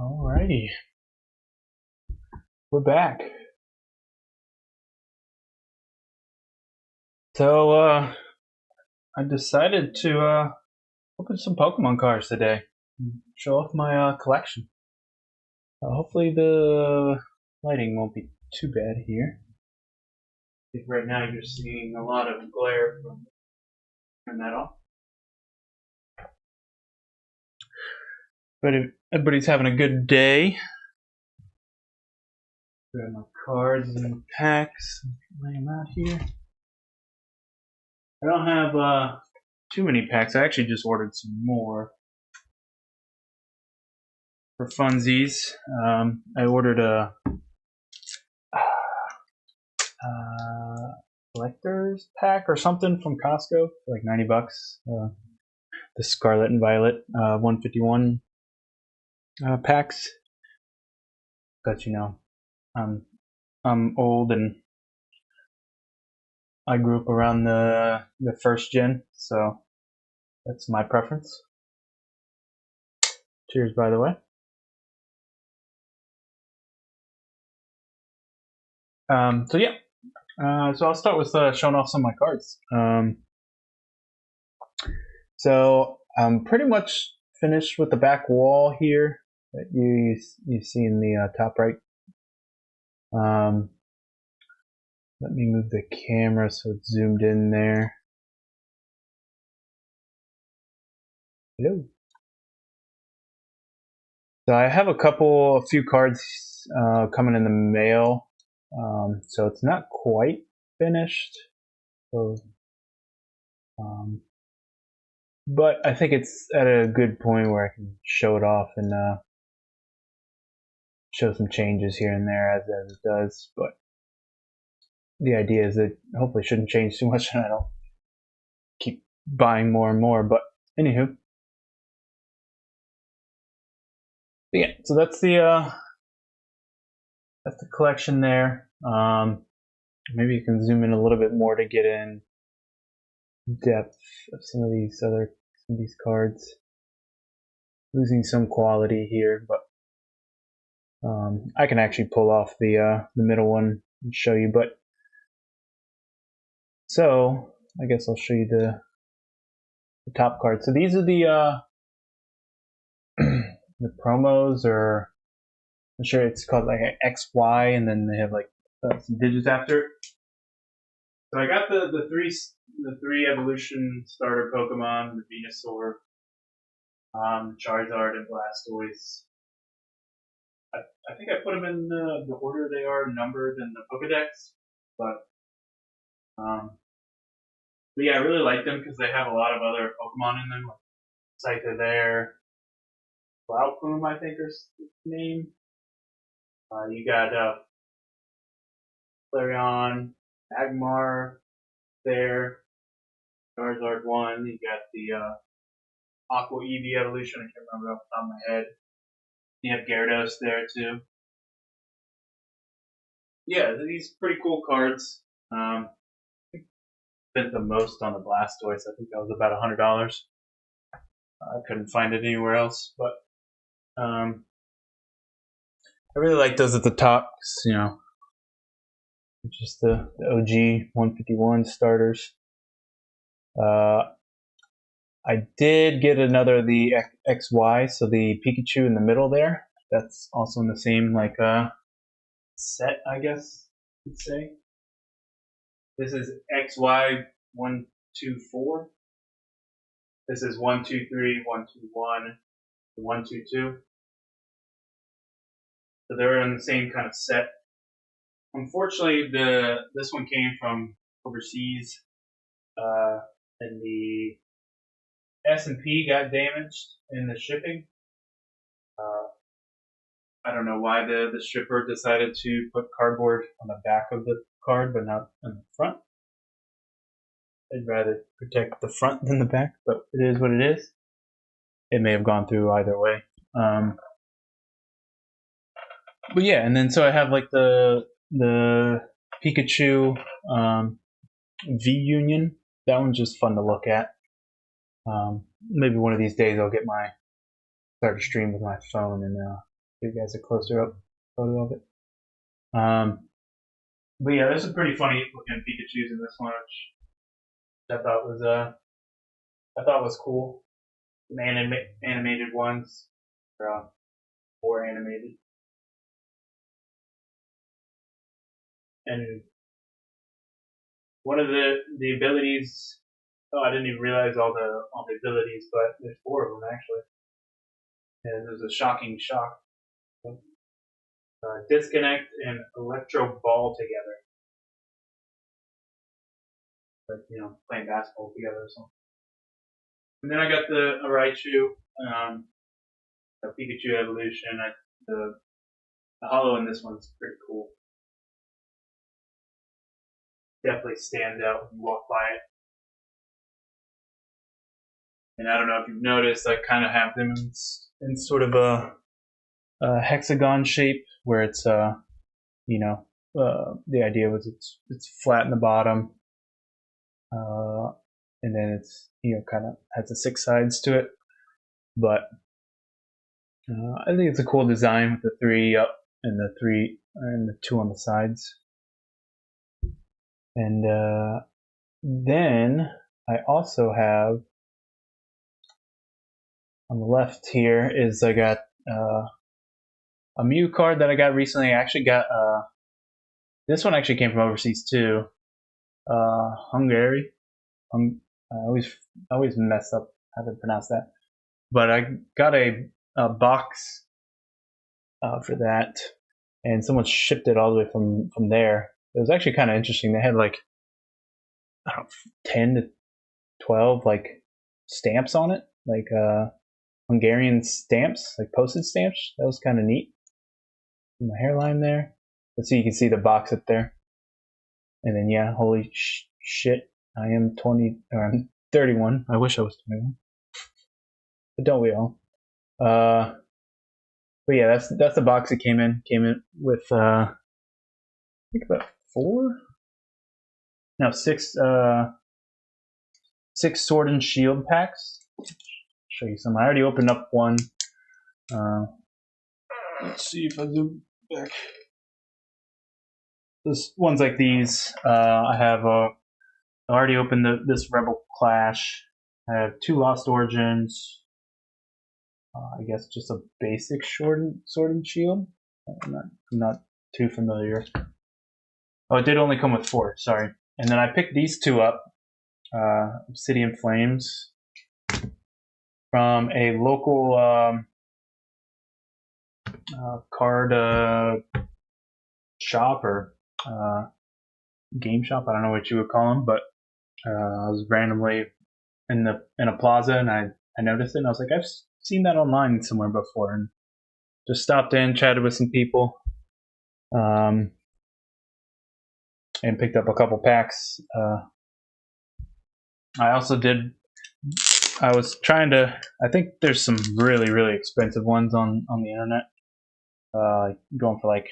Alrighty, we're back. So, I decided to open some Pokemon cards today and show off my collection. Hopefully the lighting won't be too bad here. I think right now you're seeing a lot of glare from turn that off. But if everybody's having a good day. Grab my cards and packs, lay them out here. I don't have too many packs. I actually just ordered some more for funsies. I ordered a collector's pack or something from Costco for like $90. The Scarlet and Violet 151 packs. But you know, I'm old and I grew up around the first gen, so that's my preference. Cheers, by the way. So yeah, so I'll start with showing off some of my cards. So I'm pretty much finished with the back wall here that you see in the top right. Let me move the camera so it's zoomed in there. Hello. So I have a few cards coming in the mail. So it's not quite finished. So, but I think it's at a good point where I can show it off and show some changes here and there as it does. But the idea is that hopefully shouldn't change too much and I don't keep buying more and more. But anywho, yeah. So that's the collection there. Maybe you can zoom in a little bit more to get in depth of some of these cards. Losing some quality here, but I can actually pull off the middle one and show you. But so I guess I'll show you the top card. So these are the the promos, or I'm sure it's called like XY, and then they have like some digits after it. So I got the three evolution starter Pokemon, the Venusaur, Charizard, and Blastoise. I think I put them in the order they are numbered in the Pokedex, but yeah, I really like them because they have a lot of other Pokemon in them. Like Scyther there, Cloudplume, I think is the name. You got Flareon, Magmar there, Charizard 1. You got the Aqua Eevee evolution. I can't remember off the top of my head. You have Gyarados there too. Yeah, these pretty cool cards. Spent the most on the Blastoise. I think that was about $100. I couldn't find it anywhere else, but I really like those at the top. You know, just the OG 151 starters. I did get another the XY, so the Pikachu in the middle there. That's also in the same like set, I guess you'd say. This is XY 124. This is 123, 121, 122. So they're in the same kind of set. Unfortunately, this one came from overseas, and the S&P got damaged in the shipping. I don't know why the shipper decided to put cardboard on the back of the card, but not on the front. I'd rather protect the front than the back, but it is what it is. It may have gone through either way. But yeah, and then so I have like the Pikachu V Union. That one's just fun to look at. Maybe one of these days I'll get start a stream with my phone and Give you guys a closer up photo of it. But yeah, there's some pretty funny looking Pikachu's in this one, which I thought was cool. Some animated ones, or animated, and one of the abilities. Oh, I didn't even realize all the abilities, but there's 4 of them actually. And there's a shocking shock, disconnect, and electro ball together, like playing basketball together or something. And then I got the Raichu, the Pikachu evolution. The holo in this one's pretty cool. Definitely stands out when you walk by it. And I don't know if you've noticed, I kind of have them in sort of a hexagon shape, where it's the idea was it's flat in the bottom, and then it's kind of has the 6 sides to it. But I think it's a cool design with the 3 up and the 3 and the 2 on the sides. And then I also have on the left here is I got a Mew card that I got recently. I actually got this one actually came from overseas too. Hungary. I always mess up how to pronounce that. But I got a box for that, and someone shipped it all the way from there. It was actually kind of interesting. They had like 10 to 12 like stamps on it, like Hungarian stamps, like postage stamps. That was kind of neat. My hairline there. Let's see, you can see the box up there. And then yeah, holy shit, I am 20 or I'm 31. I wish I was 21, but don't we all? But yeah, that's the box it came in. Came in with I think about 6 Sword and Shield packs. I'll show you some. I already opened up one. Let's see if I zoom back. This ones like these. I have I already opened this Rebel Clash. I have 2 Lost Origins. I guess just a basic Sword and Shield. I'm not too familiar. Oh, it did only come with 4. Sorry. And then I picked these 2 up. Obsidian Flames from a local card shop or game shop. I don't know what you would call them, but I was randomly in a plaza and I noticed it and I was like, I've seen that online somewhere before, and just stopped in, chatted with some people, and picked up a couple packs. I also did. I was trying to. I think there's some really expensive ones on the internet, going for like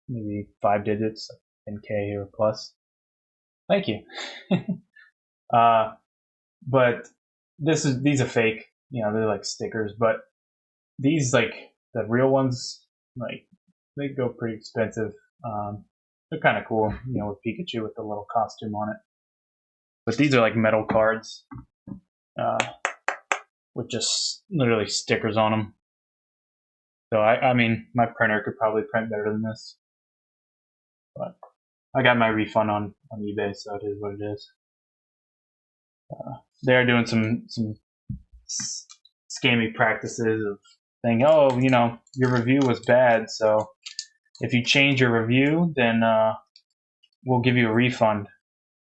maybe 5 digits, 10K or plus. Thank you. But these are fake. They're like stickers, but these, like the real ones, like they go pretty expensive. They're kind of cool, with Pikachu with the little costume on it. But these are like metal cards, with just literally stickers on them. So I mean, my printer could probably print better than this, but I got my refund on eBay, so it is what it is. They are doing some scammy practices of saying, oh, your review was bad, so if you change your review, then we'll give you a refund.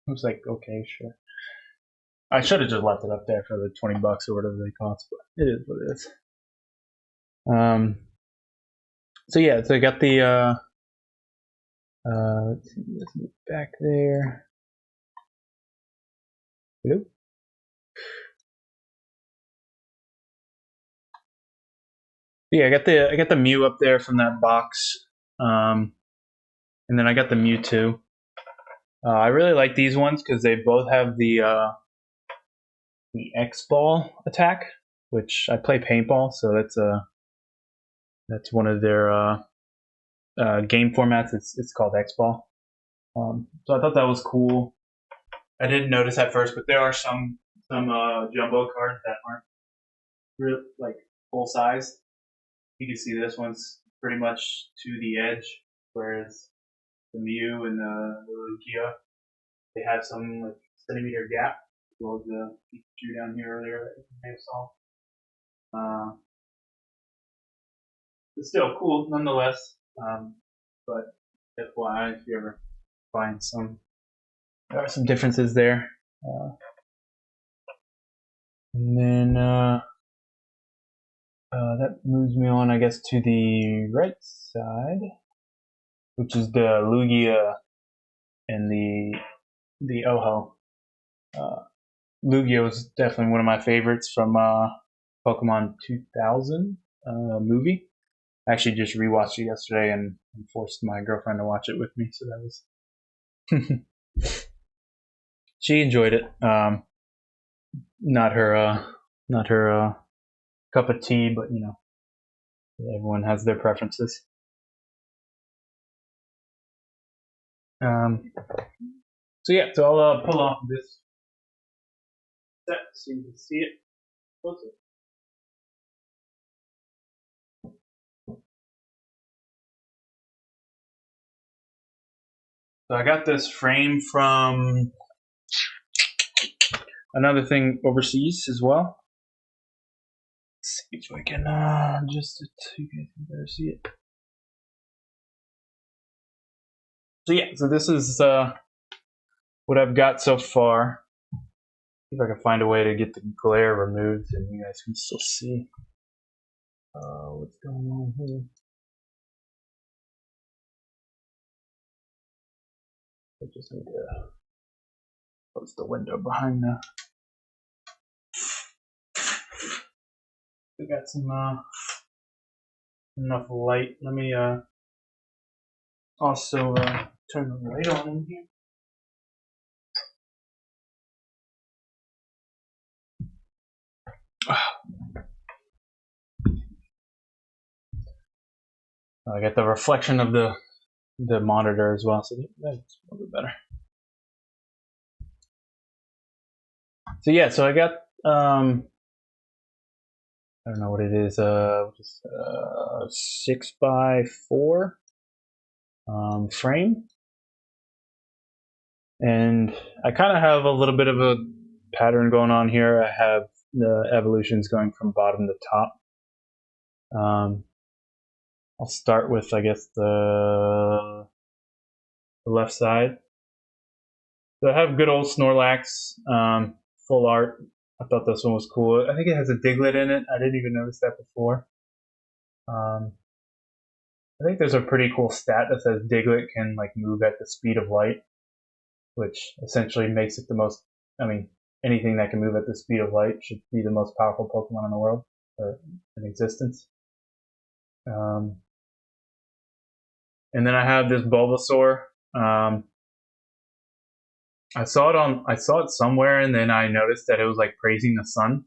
I was like, okay, sure. I should have just left it up there for the $20 or whatever they cost, but it is what it is. So yeah, so I got the let's see, let's move back there. Hello? Yeah, I got the Mew up there from that box, and then I got the Mewtwo. I really like these ones because they both have the X-Ball attack, which I play paintball, so that's That's one of their game formats. It's called X-Ball. So I thought that was cool. I didn't notice at first, but there are some jumbo cards that aren't really like full size. You can see this one's pretty much to the edge, whereas the Mew and the Lugia, they have some like centimeter gap, as well as the Pikachu down here earlier that you may have saw. It's still cool nonetheless. But FYI, if you ever find there are some differences there. And then that moves me on, I guess, to the right side, which is the Lugia and the Oho. Lugia was definitely one of my favorites from Pokemon 2000 movie. I actually just rewatched it yesterday and forced my girlfriend to watch it with me, so that was she enjoyed it. Not her cup of tea, but you know, everyone has their preferences. So yeah, so I'll pull off this set so you can see it closer. So I got this frame from another thing overseas as well. Let's see if I can adjust it so you guys can better see it. So yeah, so this is what I've got so far. See if I can find a way to get the glare removed and you guys can still see what's going on here. I just need to close the window behind the. We got some enough light. Let me also turn the light on in here. I got the reflection of the monitor as well, so that's a little bit better. So yeah, so I got I don't know what it is, just 6x4 frame, and I kind of have a little bit of a pattern going on here. I have the evolutions going from bottom to top. I'll start with, I guess, the left side. So I have good old Snorlax, full art. I thought this one was cool. I think it has a Diglett in it. I didn't even notice that before. I think there's a pretty cool stat that says Diglett can like move at the speed of light, which essentially makes it the most. I mean, anything that can move at the speed of light should be the most powerful Pokemon in the world or in existence. And then I have this Bulbasaur. I saw it somewhere, and then I noticed that it was like praising the sun.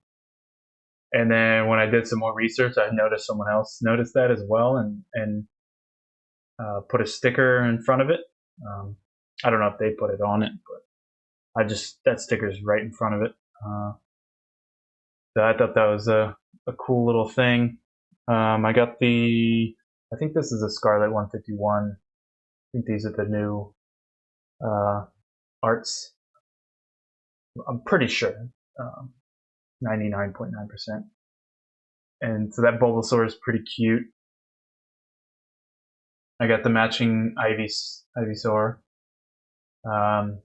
And then when I did some more research, I noticed someone else noticed that as well, and put a sticker in front of it. I don't know if they put it on it, but that sticker's right in front of it. So I thought that was a cool little thing. I got I think this is a Scarlet 151. I think these are the new arts. I'm pretty sure. 99.9%. And so that Bulbasaur is pretty cute. I got the matching Ivysaur. And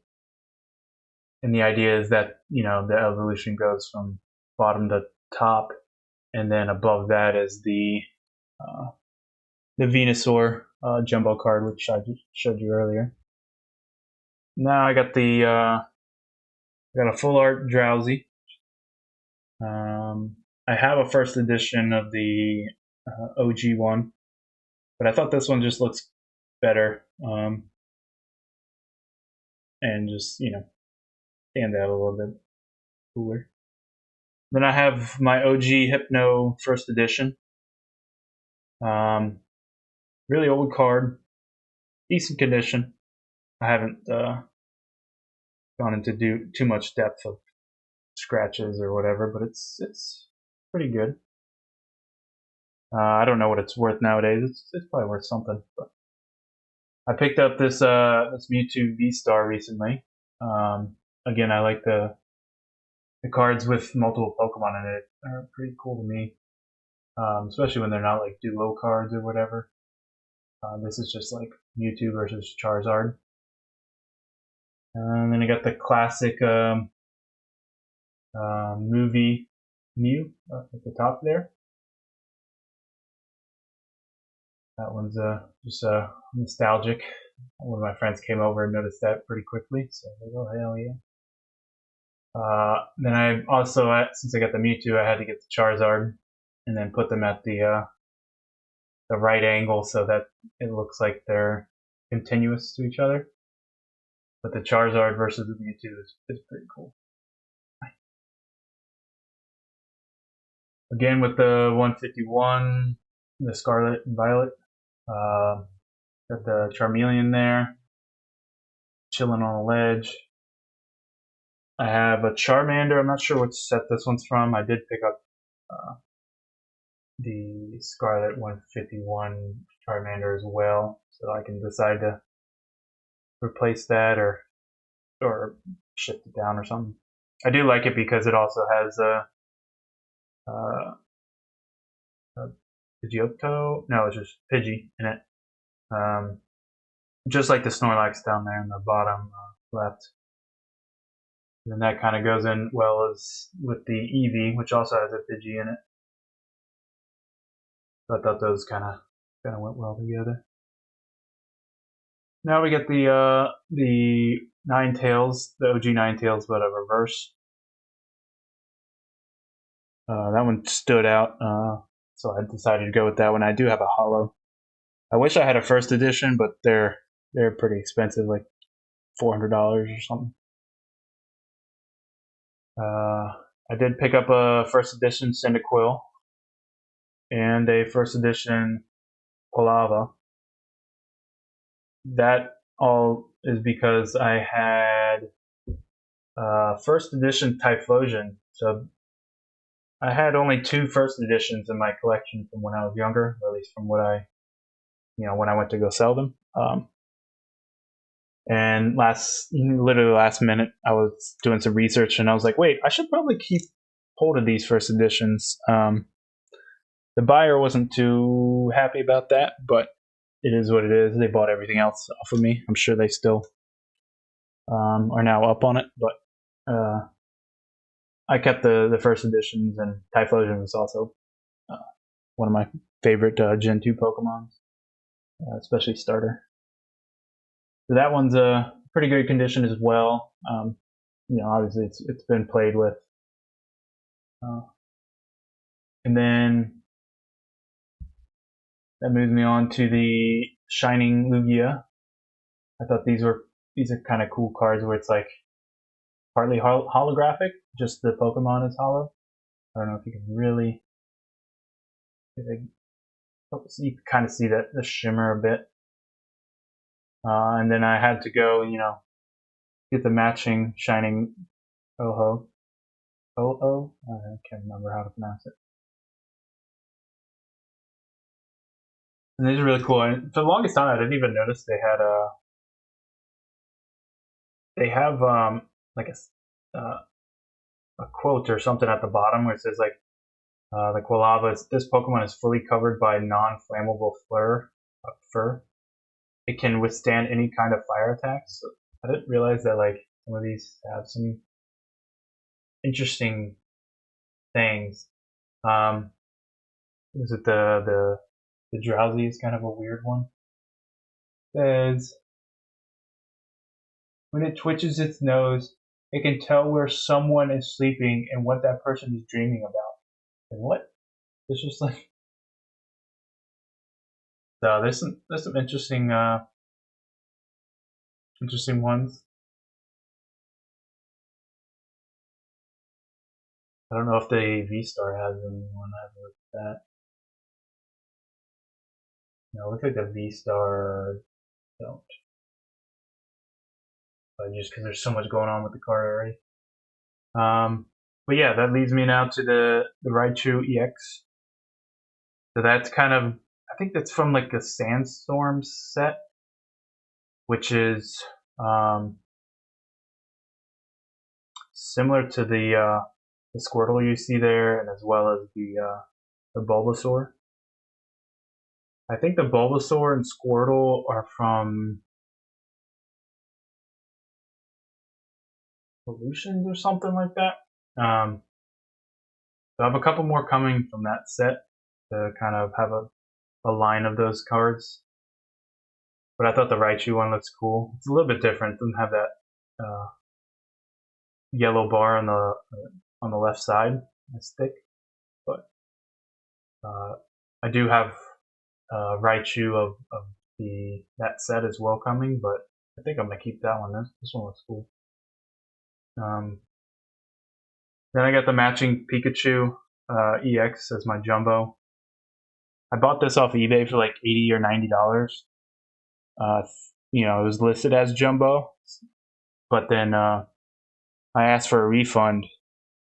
the idea is that, you know, the evolution goes from bottom to top, and then above that is the Venusaur jumbo card, which I showed you earlier. Now I got I got a full art Drowsy. I have a first edition of the OG one, but I thought this one just looks better, and just, you know, stand out a little bit cooler. Then I have my OG Hypno first edition. Really old card, decent condition. I haven't gone into too much depth of scratches or whatever, but it's pretty good. I don't know what it's worth nowadays. It's probably worth something. But I picked up this Mewtwo V Star recently. Again, I like the cards with multiple Pokemon in it. Are pretty cool to me, especially when they're not like duo cards or whatever. This is just like Mewtwo versus Charizard. And then I got the classic movie Mew at the top there. That one's just nostalgic. One of my friends came over and noticed that pretty quickly, so I was like, oh, hell yeah. Then I also, since I got the Mewtwo, I had to get the Charizard and then put them at the right angle so that it looks like they're continuous to each other. But the Charizard versus the Mewtwo is pretty cool. Again with the 151, the Scarlet and Violet. Got the Charmeleon there, chilling on a ledge. I have a Charmander. I'm not sure what set this one's from. I did pick up the Scarlet 151 Charmander as well, so I can decide to replace that or shift it down or something. I do like it because it also has a Pidgeotto. No, it's just Pidgey in it. Just like the Snorlax down there in the bottom left. And that kind of goes in well as with the Eevee, which also has a Pidgey in it. So I thought those kind of went well together. Now we get the Ninetales, the OG Ninetales, but a reverse. That one stood out, so I decided to go with that one. I do have a holo. I wish I had a first edition, but they're pretty expensive, like $400 or something. I did pick up a first edition Cyndaquil and a first edition Quilava. That all is because I had first edition Typhlosion. So I had only 2 first editions in my collection from when I was younger, or at least from what when I went to go sell them. And literally last minute, I was doing some research and I was like, wait, I should probably keep hold of these first editions. The buyer wasn't too happy about that, but it is what it is. They bought everything else off of me. I'm sure they still are now up on it, but I kept the first editions, and Typhlosion was also one of my favorite Gen 2 Pokemon, especially starter. So that one's a pretty good condition as well. Obviously it's been played with. And then that moves me on to the Shining Lugia. I thought these are kind of cool cards where it's like partly holographic, just the Pokemon is hollow. I don't know if you can really, you can kind of see that the shimmer a bit. And then I had to go, get the matching Shining Ho-Oh. Oh, I can't remember how to pronounce it. And these are really cool. And for the longest time, I didn't even notice they have like a quote or something at the bottom where it says like the Quilava this Pokemon is fully covered by non-flammable fur. It can withstand any kind of fire attacks. So I didn't realize that like some of these have some interesting things. Is it the Drowsy is kind of a weird one. It says when it twitches its nose, it can tell where someone is sleeping and what that person is dreaming about. And what? It's just like so there's some interesting ones. I don't know if the V Star has anyone. I have looked at that. No, it looks like the V-Star don't. But just because there's so much going on with the card already. But yeah, that leads me now to the Raichu EX. So that's kind of, I think that's from like a Sandstorm set, which is similar to the Squirtle you see there, and as well as the Bulbasaur. I think the Bulbasaur and Squirtle are from Evolutions or something like that. So I have a couple more coming from that set to kind of have a line of those cards. But I thought the Raichu one looks cool. It's a little bit different. It doesn't have that yellow bar on the left side, the stick. But I do have Raichu of that set as well coming, but I think I'm gonna keep that one. This one looks cool. Then I got the matching Pikachu EX as my jumbo. I bought this off eBay for like $80 or $90. It was listed as jumbo, but then I asked for a refund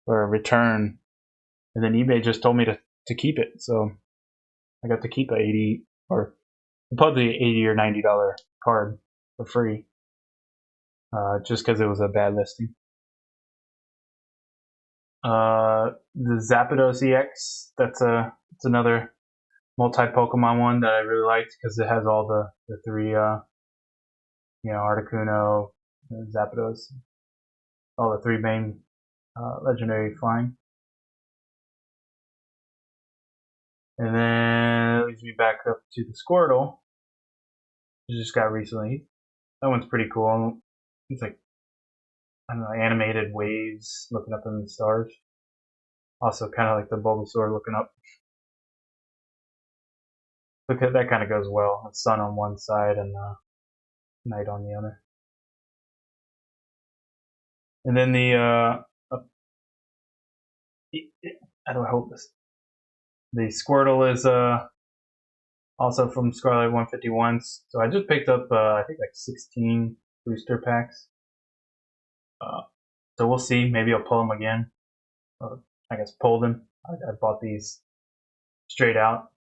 or a return, and then eBay just told me to keep it. So I got to keep a probably $80 or $90 card for free, just because it was a bad listing. The Zapdos EX, that's another multi-Pokemon one that I really liked because it has all the three, Articuno, Zapdos, all the three main legendary flying. And then it leads me back up to the Squirtle, which just got recently. That one's pretty cool. It's like, I don't know, animated waves looking up in the stars. Also kind of like the Bulbasaur looking up. Look at that, kind of goes well. The sun on one side and night on the other. And then how do I hold this? The Squirtle is also from Scarlet 151. So I just picked up I think like 16 booster packs. So we'll see. Maybe I'll pull them again. I guess pull them. I bought these straight out.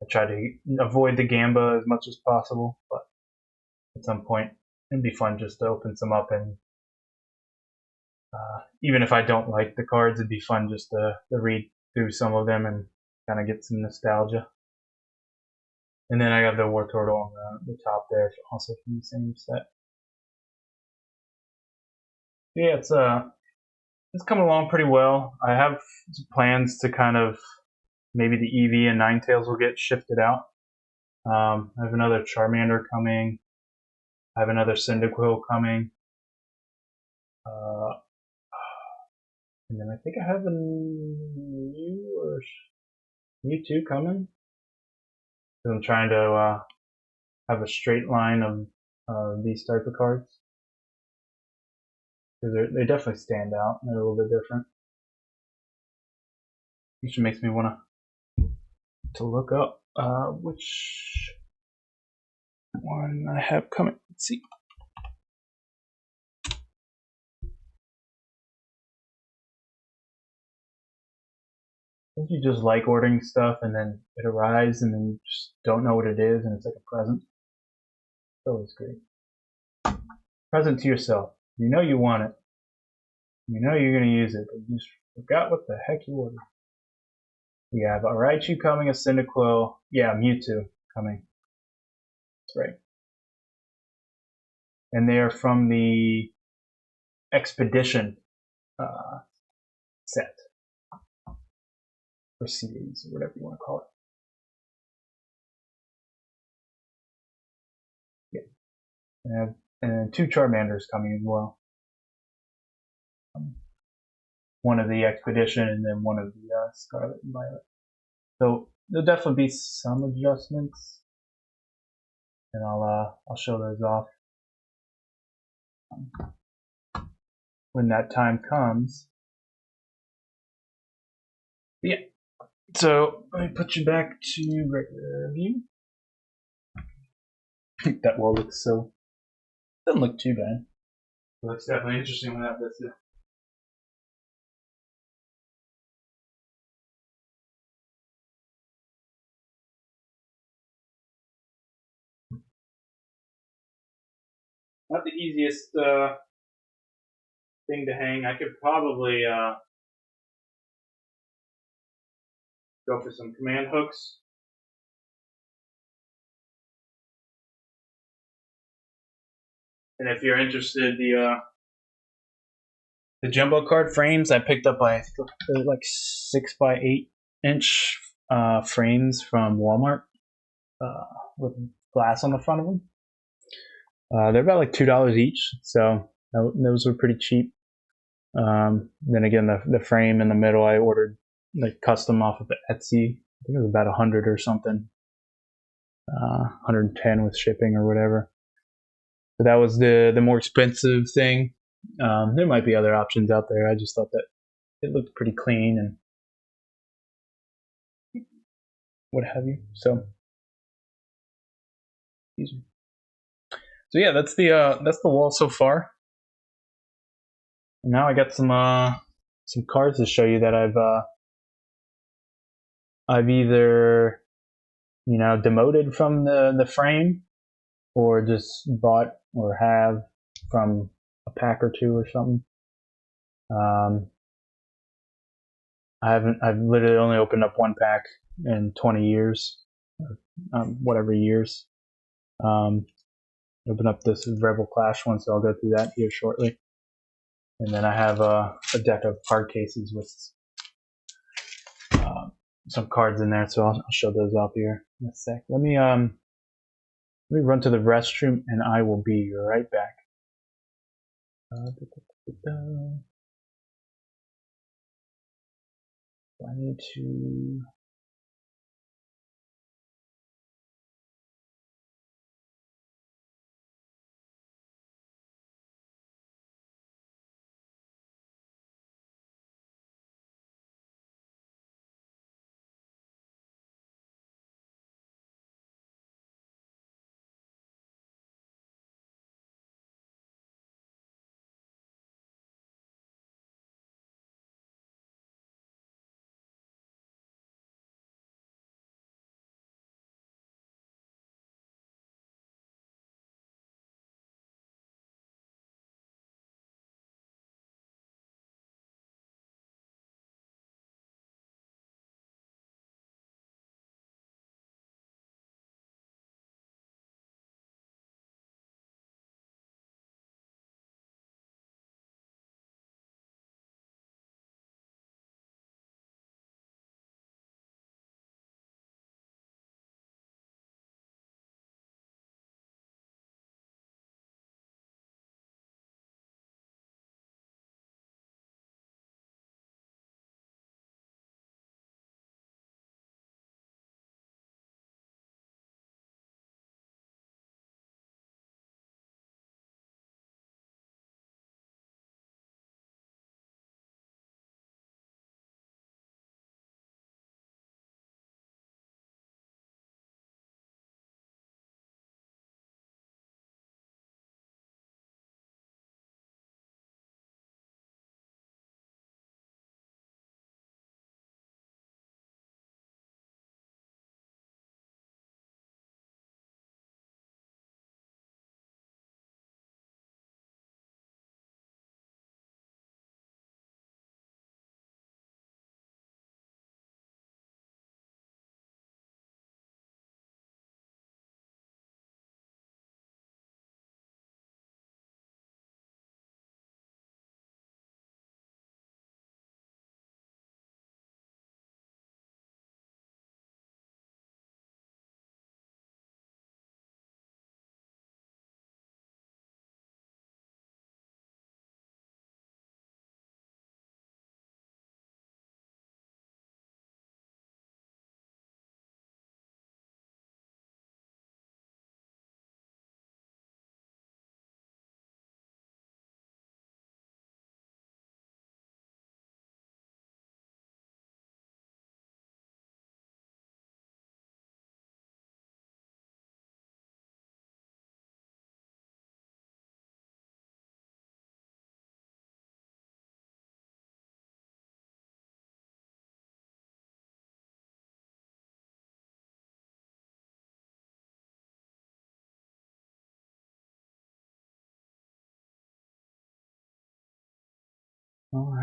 I try to avoid the Gamba as much as possible, but at some point it'd be fun just to open some up, and even if I don't like the cards, it'd be fun just to read through some of them and kind of get some nostalgia. And then I got the Wartortle on the top there, also from the same set. Yeah, it's coming along pretty well. I have plans to kind of maybe the Eevee and Ninetales will get shifted out. I have another Charmander coming. I have another Cyndaquil coming. And then I think I have a Mewtwo coming. I'm trying to have a straight line of these type of cards. Because they definitely stand out. They're a little bit different. Which makes me want to look up which one I have coming. Let's see. I think you just like ordering stuff and then it arrives and then you just don't know what it is and it's like a present. It's always great. Present to yourself. You know you want it. You know you're going to use it, but you just forgot what the heck you ordered. We have a Raichu coming, a Cyndaquil. Yeah, Mewtwo coming. That's right. And they are from the Expedition set. Or series, or whatever you want to call it. Yeah. And 2 Charmanders coming as well. One of the Expedition and then one of the Scarlet and Violet. So there'll definitely be some adjustments, and I'll show those off when that time comes. But yeah. So let me put you back to regular view. That wall looks so doesn't look too bad. It looks definitely interesting without this. Not the easiest thing to hang. I could probably go for some command hooks. And if you're interested, the jumbo card frames I picked up by like 6 by 8 inch frames from Walmart with glass on the front of them. They're about like $2 each, so those were pretty cheap. Then again, the frame in the middle I ordered like custom off of Etsy. I think it was about 100 or something, 110 with shipping or whatever. So that was the more expensive thing. There might be other options out there. I just thought that it looked pretty clean and what have you. So, yeah, that's the wall so far. Now I got some cards to show you that I've either demoted from the frame or just bought or have from a pack or two or something. I've literally only opened up one pack in 20 years, whatever years. Open up this Rebel Clash one, so I'll go through that here shortly. And then I have a deck of card cases with some cards in there, so I'll show those off here in a sec. Let me run to the restroom, and I will be right back. I need to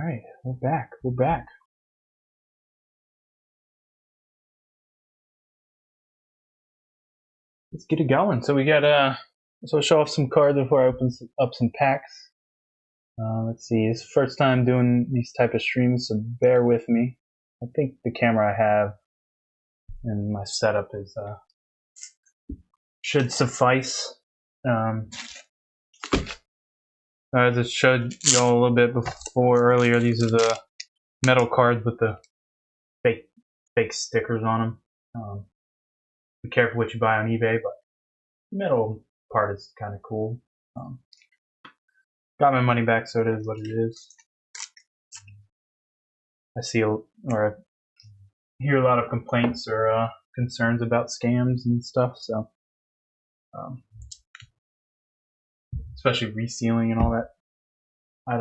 Alright, we're back. We're back. Let's get it going. So we got so I'll show off some cards before I open up some packs. Let's see, it's the first time doing these type of streams, so bear with me. I think the camera I have and my setup is should suffice. As I showed y'all a little bit before earlier, these are the metal cards with the fake stickers on them. Be careful what you buy on eBay, but the metal part is kind of cool. Got my money back, so it is what it is. I see or I hear a lot of complaints or concerns about scams and stuff, so especially resealing and all that. I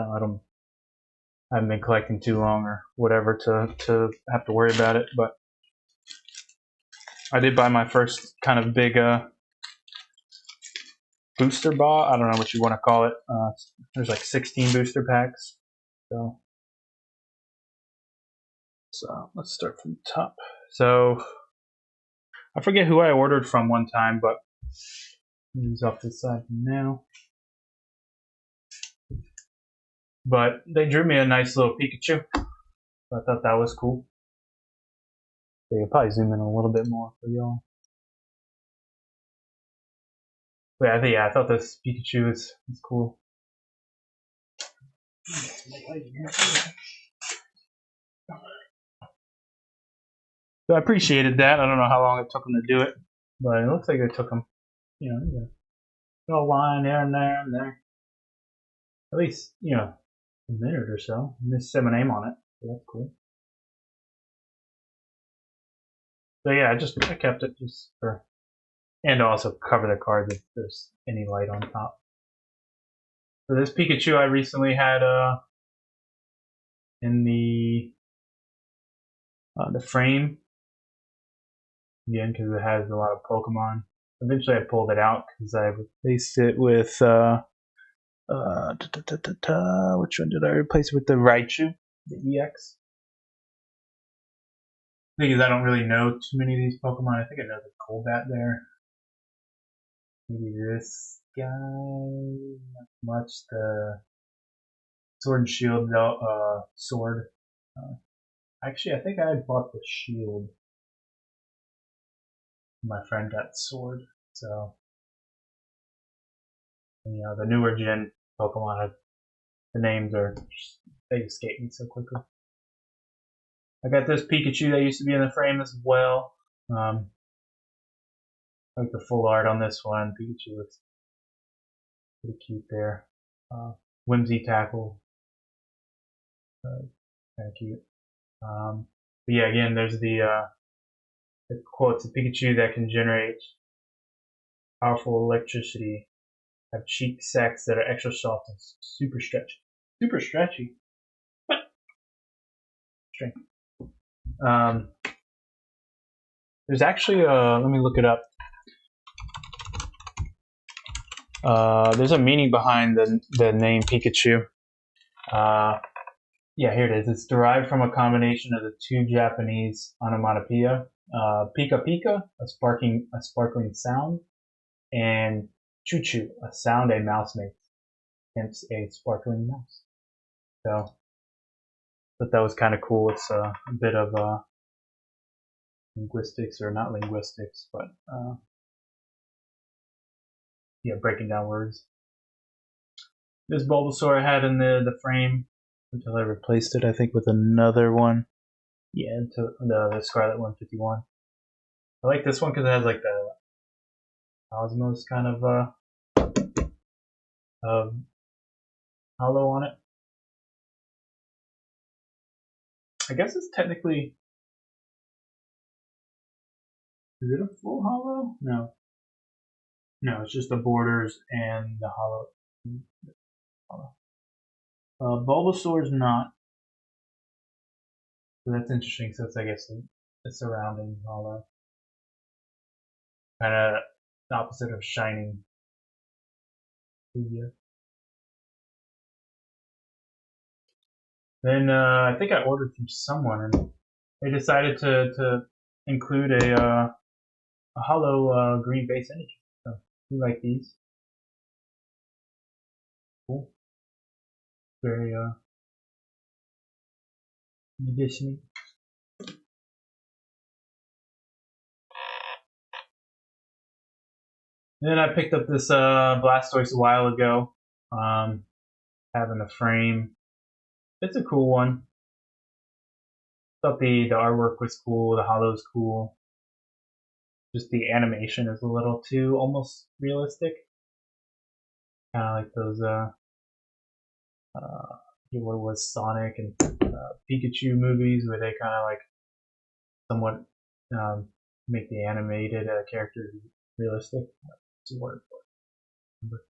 haven't been collecting too long or whatever to have to worry about it, but I did buy my first kind of big booster box. I don't know what you want to call it. There's like 16 booster packs. So let's start from the top. So I forget who I ordered from one time, but he's off to the side now. But they drew me a nice little Pikachu. So I thought that was cool. So you'll probably zoom in a little bit more for y'all. But yeah, I thought this Pikachu is cool. So I appreciated that. I don't know how long it took them to do it, but it looks like it took them, a line there and there and there. At least, a minute or so. And this said my name on it, so that's cool. So yeah, I kept it just for, and also cover the cards if there's any light on top. So this Pikachu I recently had in the frame again because it has a lot of Pokemon. Eventually I pulled it out because I replaced it with which one did I replace it with? The Raichu, the EX. The thing is, I don't really know too many of these Pokemon. I think I know the Golbat there. Maybe this guy, not much. The Sword and Shield, Sword. Actually, I think I had bought the Shield. My friend got Sword, so the newer gen Pokemon, the names they escape me so quickly. I got this Pikachu that used to be in the frame as well. I like the full art on this one. Pikachu looks pretty cute there. Whimsy tackle. Kind of cute. But yeah, again, there's the quotes: "A Pikachu that can generate powerful electricity, have cheek sacs that are extra soft and super stretchy." Super stretchy. What? String. There's actually let me look it up. There's a meaning behind the name Pikachu. Yeah, here it is. It's derived from a combination of the two Japanese onomatopoeia, pika pika, a sparkling sound, and choo choo, a sound a mouse makes, hence a sparkling mouse. So, I thought that was kind of cool. It's a bit of linguistics, or not linguistics, but yeah, breaking down words. This Bulbasaur I had in the frame until I replaced it, I think, with another one. Yeah, into the Scarlet 151. I like this one because it has like the Cosmos kind of hollow on it. I guess it's technically, is it a full hollow? No, it's just the borders and the hollow. Bulbasaur's not. So that's interesting. So it's, I guess, the surrounding hollow. Kind of the opposite of shining. Yeah. Then I think I ordered from someone, and they decided to include a hollow green base energy. So we like these. Cool. Very conditioning. Then I picked up this Blastoise a while ago. Having a frame. It's a cool one. Thought the artwork was cool. The hollow's cool. Just the animation is a little too almost realistic. Kind of like those what was Sonic and Pikachu movies where they kind of like somewhat make the animated characters realistic. That's a word for it.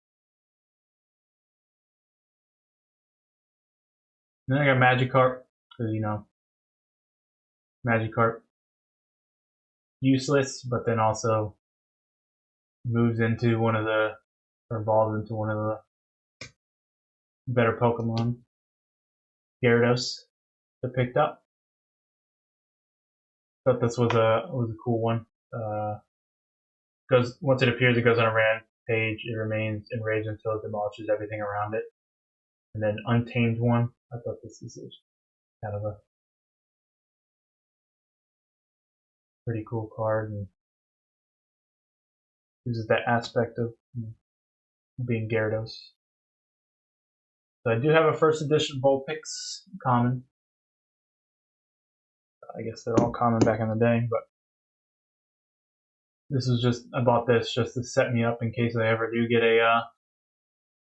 Then I got Magikarp because Magikarp useless, but then also moves into one of the or evolves into one of the better Pokemon. Gyarados that picked up. Thought this was a cool one. Goes once it appears, it goes on a rampage. It remains enraged until it demolishes everything around it. And then Untamed one. I thought this is kind of a pretty cool card and uses that aspect of being Gyarados. So I do have a first edition Vulpix common. I guess they're all common back in the day, but this is just I bought this just to set me up in case I ever do get a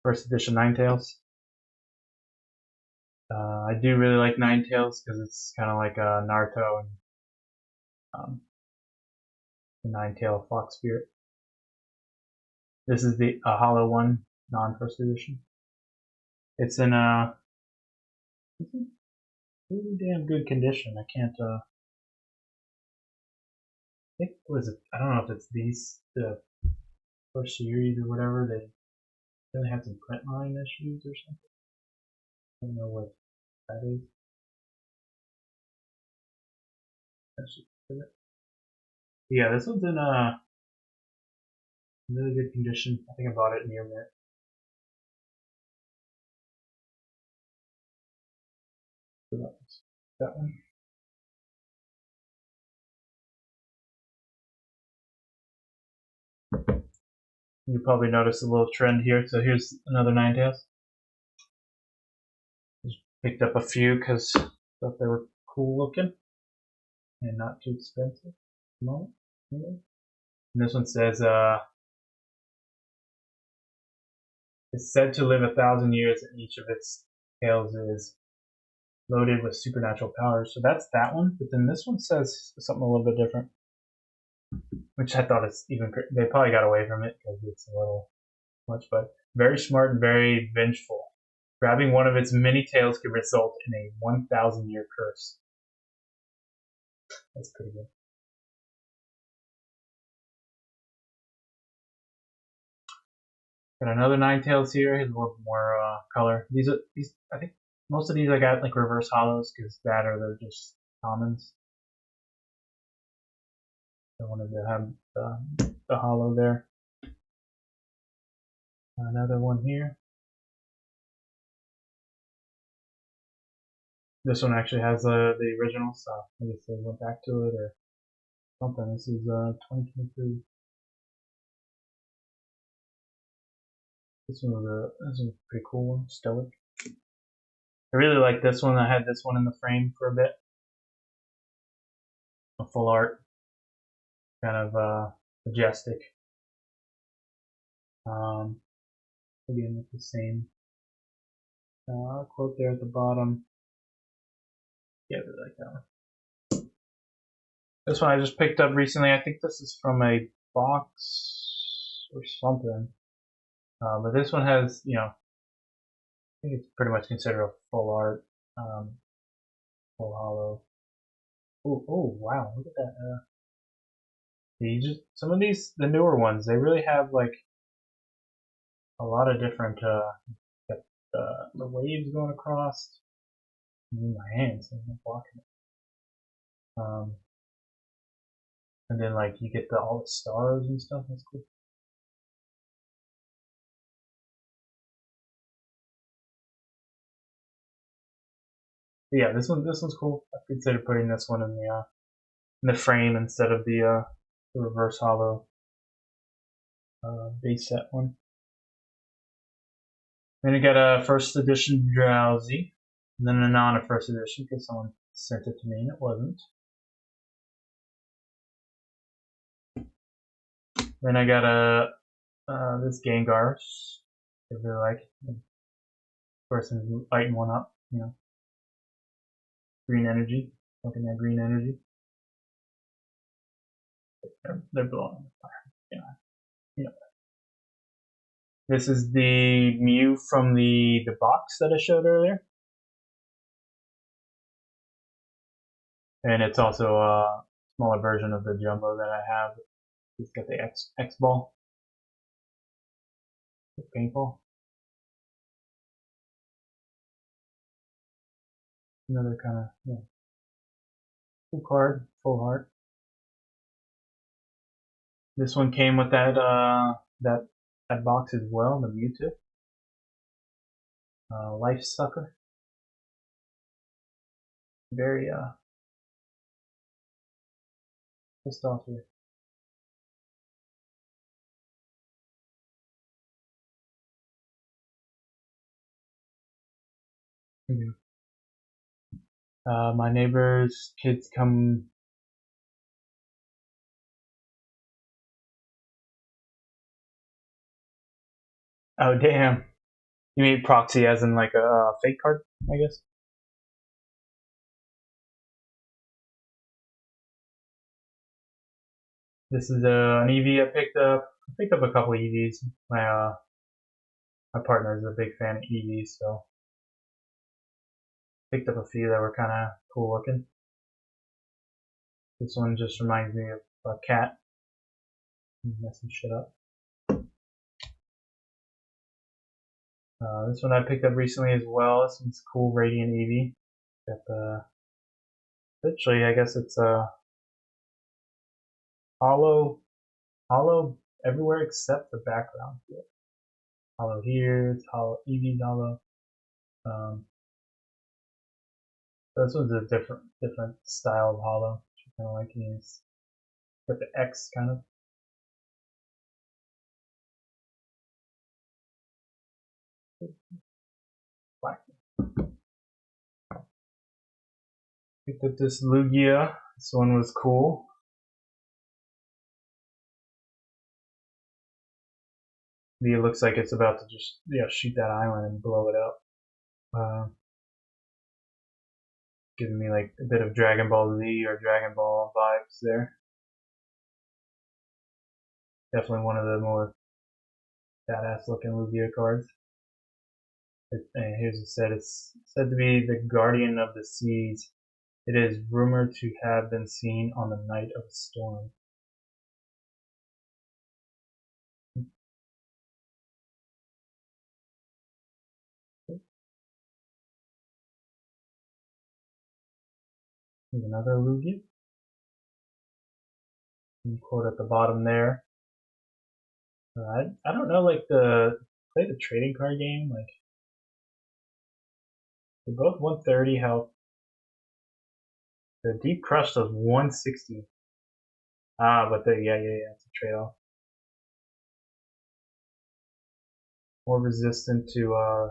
first edition Ninetales. I do really like Ninetales because it's kind of like Naruto and the Ninetale Fox Spirit. This is the hollow one, non-first edition. It's in a really damn good condition. I can't. I think was it? I don't know if it's the first series or whatever. They really had some print line issues or something. I don't know what that is. Yeah, this one's in a really good condition. I think I bought it near mint. So that one. You probably noticed a little trend here. So here's another Ninetales. Just picked up a few because thought they were cool looking and not too expensive. No, and this one says it's said to live 1,000 years, and each of its tails is loaded with supernatural powers. So that's that one. But then this one says something a little bit different, which I thought is even. They probably got away from it because it's a little much, but very smart and very vengeful. Grabbing one of its many tails could result in a 1,000-year curse. That's pretty good. Got another Ninetales here. Here's a little more color. These. I think most of these I got like reverse hollows because that or they're just commons. I wanted to have the hollow there. Another one here. This one actually has the original, so I guess they went back to it or something. This is 2023. This one was a pretty cool one, Stoic. I really like this one. I had this one in the frame for a bit. A full art, kind of majestic. Again with the same quote there at the bottom. Yeah, I really like that one. This one I just picked up recently. I think this is from a box or something. But this one has, I think it's pretty much considered a full art, full hollow. Oh, wow, look at that. Some of these, the newer ones, they really have like a lot of different, the waves going across. move my hands, so I'm not blocking it. And then like you get all the stars and stuff. That's cool. But yeah, this one's cool. I consider putting this one in the frame instead of the reverse hollow base set one. Then you got a first edition Drowsy, and then a non first edition because someone sent it to me and it wasn't. Then I got this Gengar. I really like it. Person lighting one up, you know. Green energy, looking at green energy. They're blowing on fire. Yeah. This is the Mew from the box that I showed earlier. And it's also a smaller version of the Jumbo that I have. It's got the X ball. It's painful. Another kind of cool card, full heart. This one came with that box as well, the Mewtwo. Life Sucker. Very pissed off here. My neighbor's kids come. Oh damn! You mean proxy as in like a fake card, I guess. This is an EV I picked up. I picked up a couple EVs. My partner is a big fan of EVs, so picked up a few that were kind of cool looking. This one just reminds me of a cat messing shit up. This one I picked up recently as well. This one's cool, Radiant Eevee. Got the literally, I guess it's a hollow everywhere except the background. Hollow here, it's hollow, Eevee's hollow. So this one's a different style of hollow, which I kind of like. It's got the X kind of. Black. Picked up this Lugia. This one was cool. It looks like it's about to just shoot that island and blow it up. Giving me like a bit of Dragon Ball Z or Dragon Ball vibes there. Definitely one of the more badass looking Lugia cards. And here's it said. It's said to be the guardian of the seas. It is rumored to have been seen on the night of a storm. Here's another Lugia. Quote at the bottom there. I don't know, like play the trading card game. Like they're both 130 health. The Deep Crush does 160. But yeah, it's a trade off. More resistant to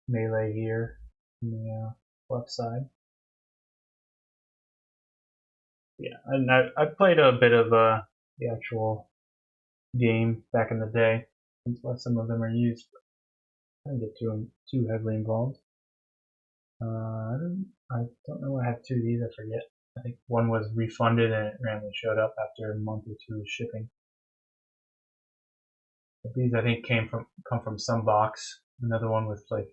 melee here on the left side. Yeah, and I played a bit of the actual game back in the day. That's why some of them are used. I didn't get too heavily involved. I don't know. I have two of these. I forget. I think one was refunded and it randomly showed up after a month or two of shipping. But these I think come from some box. Another one with like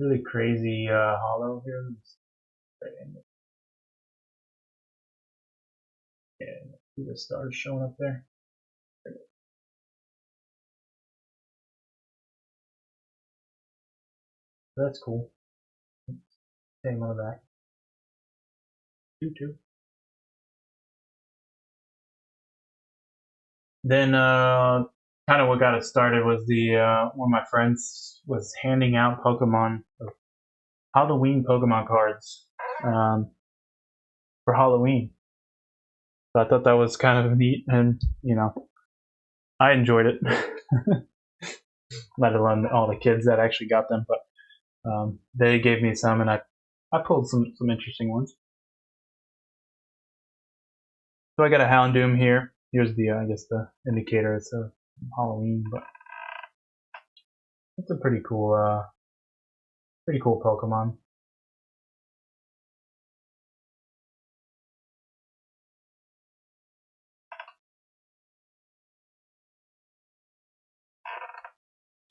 really crazy hollow here. Yeah, see the stars showing up there. That's cool. Same on the back. Two. Then kind of what got it started was the one of my friends was handing out Halloween Pokemon cards for Halloween. So I thought that was kind of neat, and I enjoyed it. Let alone all the kids that actually got them, but they gave me some, and I pulled some interesting ones. So I got a Houndoom here. Here's the I guess the indicator. It's a Halloween, but it's a pretty cool Pokemon.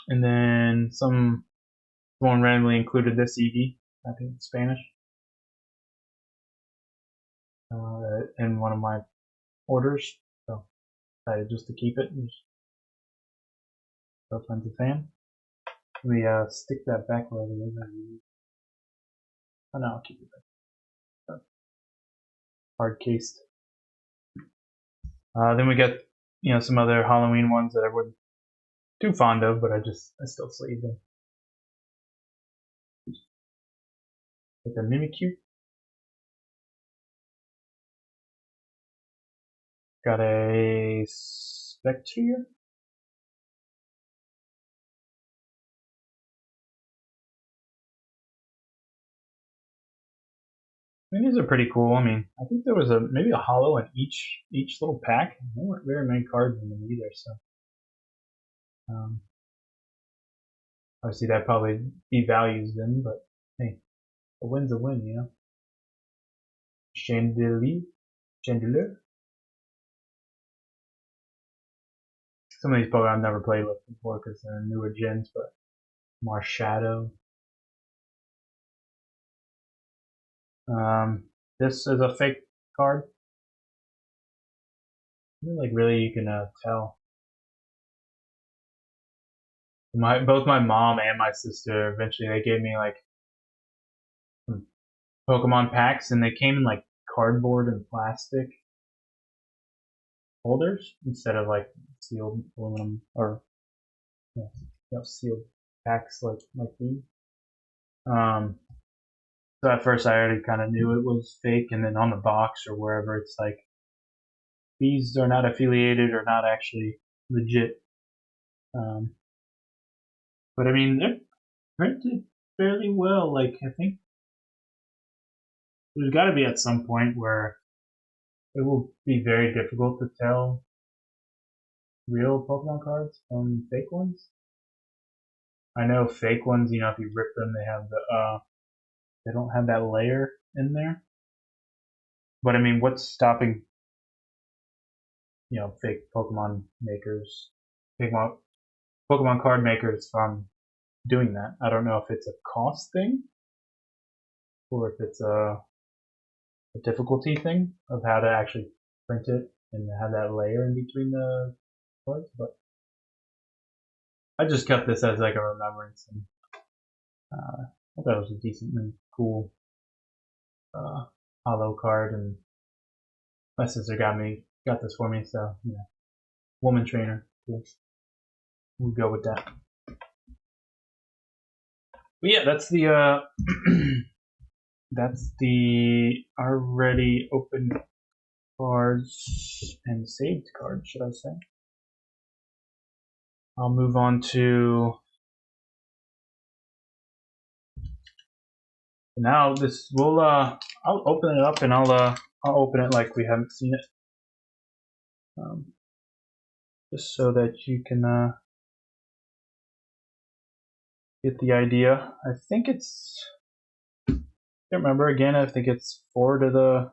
And then someone randomly included this Eevee, I think in Spanish, in one of my orders. So decided just to keep it. And so friends a fan. Let me stick that back where it is. Oh no, I'll keep it back. Hard cased. Then we got some other Halloween ones that I wasn't too fond of, but I still sleeve them. Like a Mimikyu. Got a Spectre. I mean, these are pretty cool. I mean, I think there was maybe a holo in each little pack. There weren't very many cards in them either, so obviously that probably devalues them, but hey, a win's a win, you know. Chandelier. Some of these Pokemon I've never played with before because they're newer gens, but Marshadow. This is a fake card. Like really, you can tell. Both my mom and my sister eventually they gave me like some Pokemon packs, and they came in like cardboard and plastic holders instead of like sealed aluminum or sealed packs like these. So at first I already kind of knew it was fake, and then on the box or wherever it's like these are not affiliated or not actually legit. But I mean they're printed fairly well. Like I think there's got to be at some point where it will be very difficult to tell real Pokemon cards from fake ones. I know fake ones, if you rip them, they don't have that layer in there. But I mean, what's stopping, fake Pokemon makers, Pokemon card makers from doing that? I don't know if it's a cost thing or if it's a difficulty thing of how to actually print it and have that layer in between the cards, but I just kept this as like a remembrance, and I thought it was a decently cool holo card, and my sister got this for me, so woman trainer, we'll go with that. But yeah, that's the that's the already open cards and saved cards, should I say? I'll move on to now. I'll open it up and I'll open it like we haven't seen it, just so that you can get the idea. I think it's, I can't remember again. I think it's four to the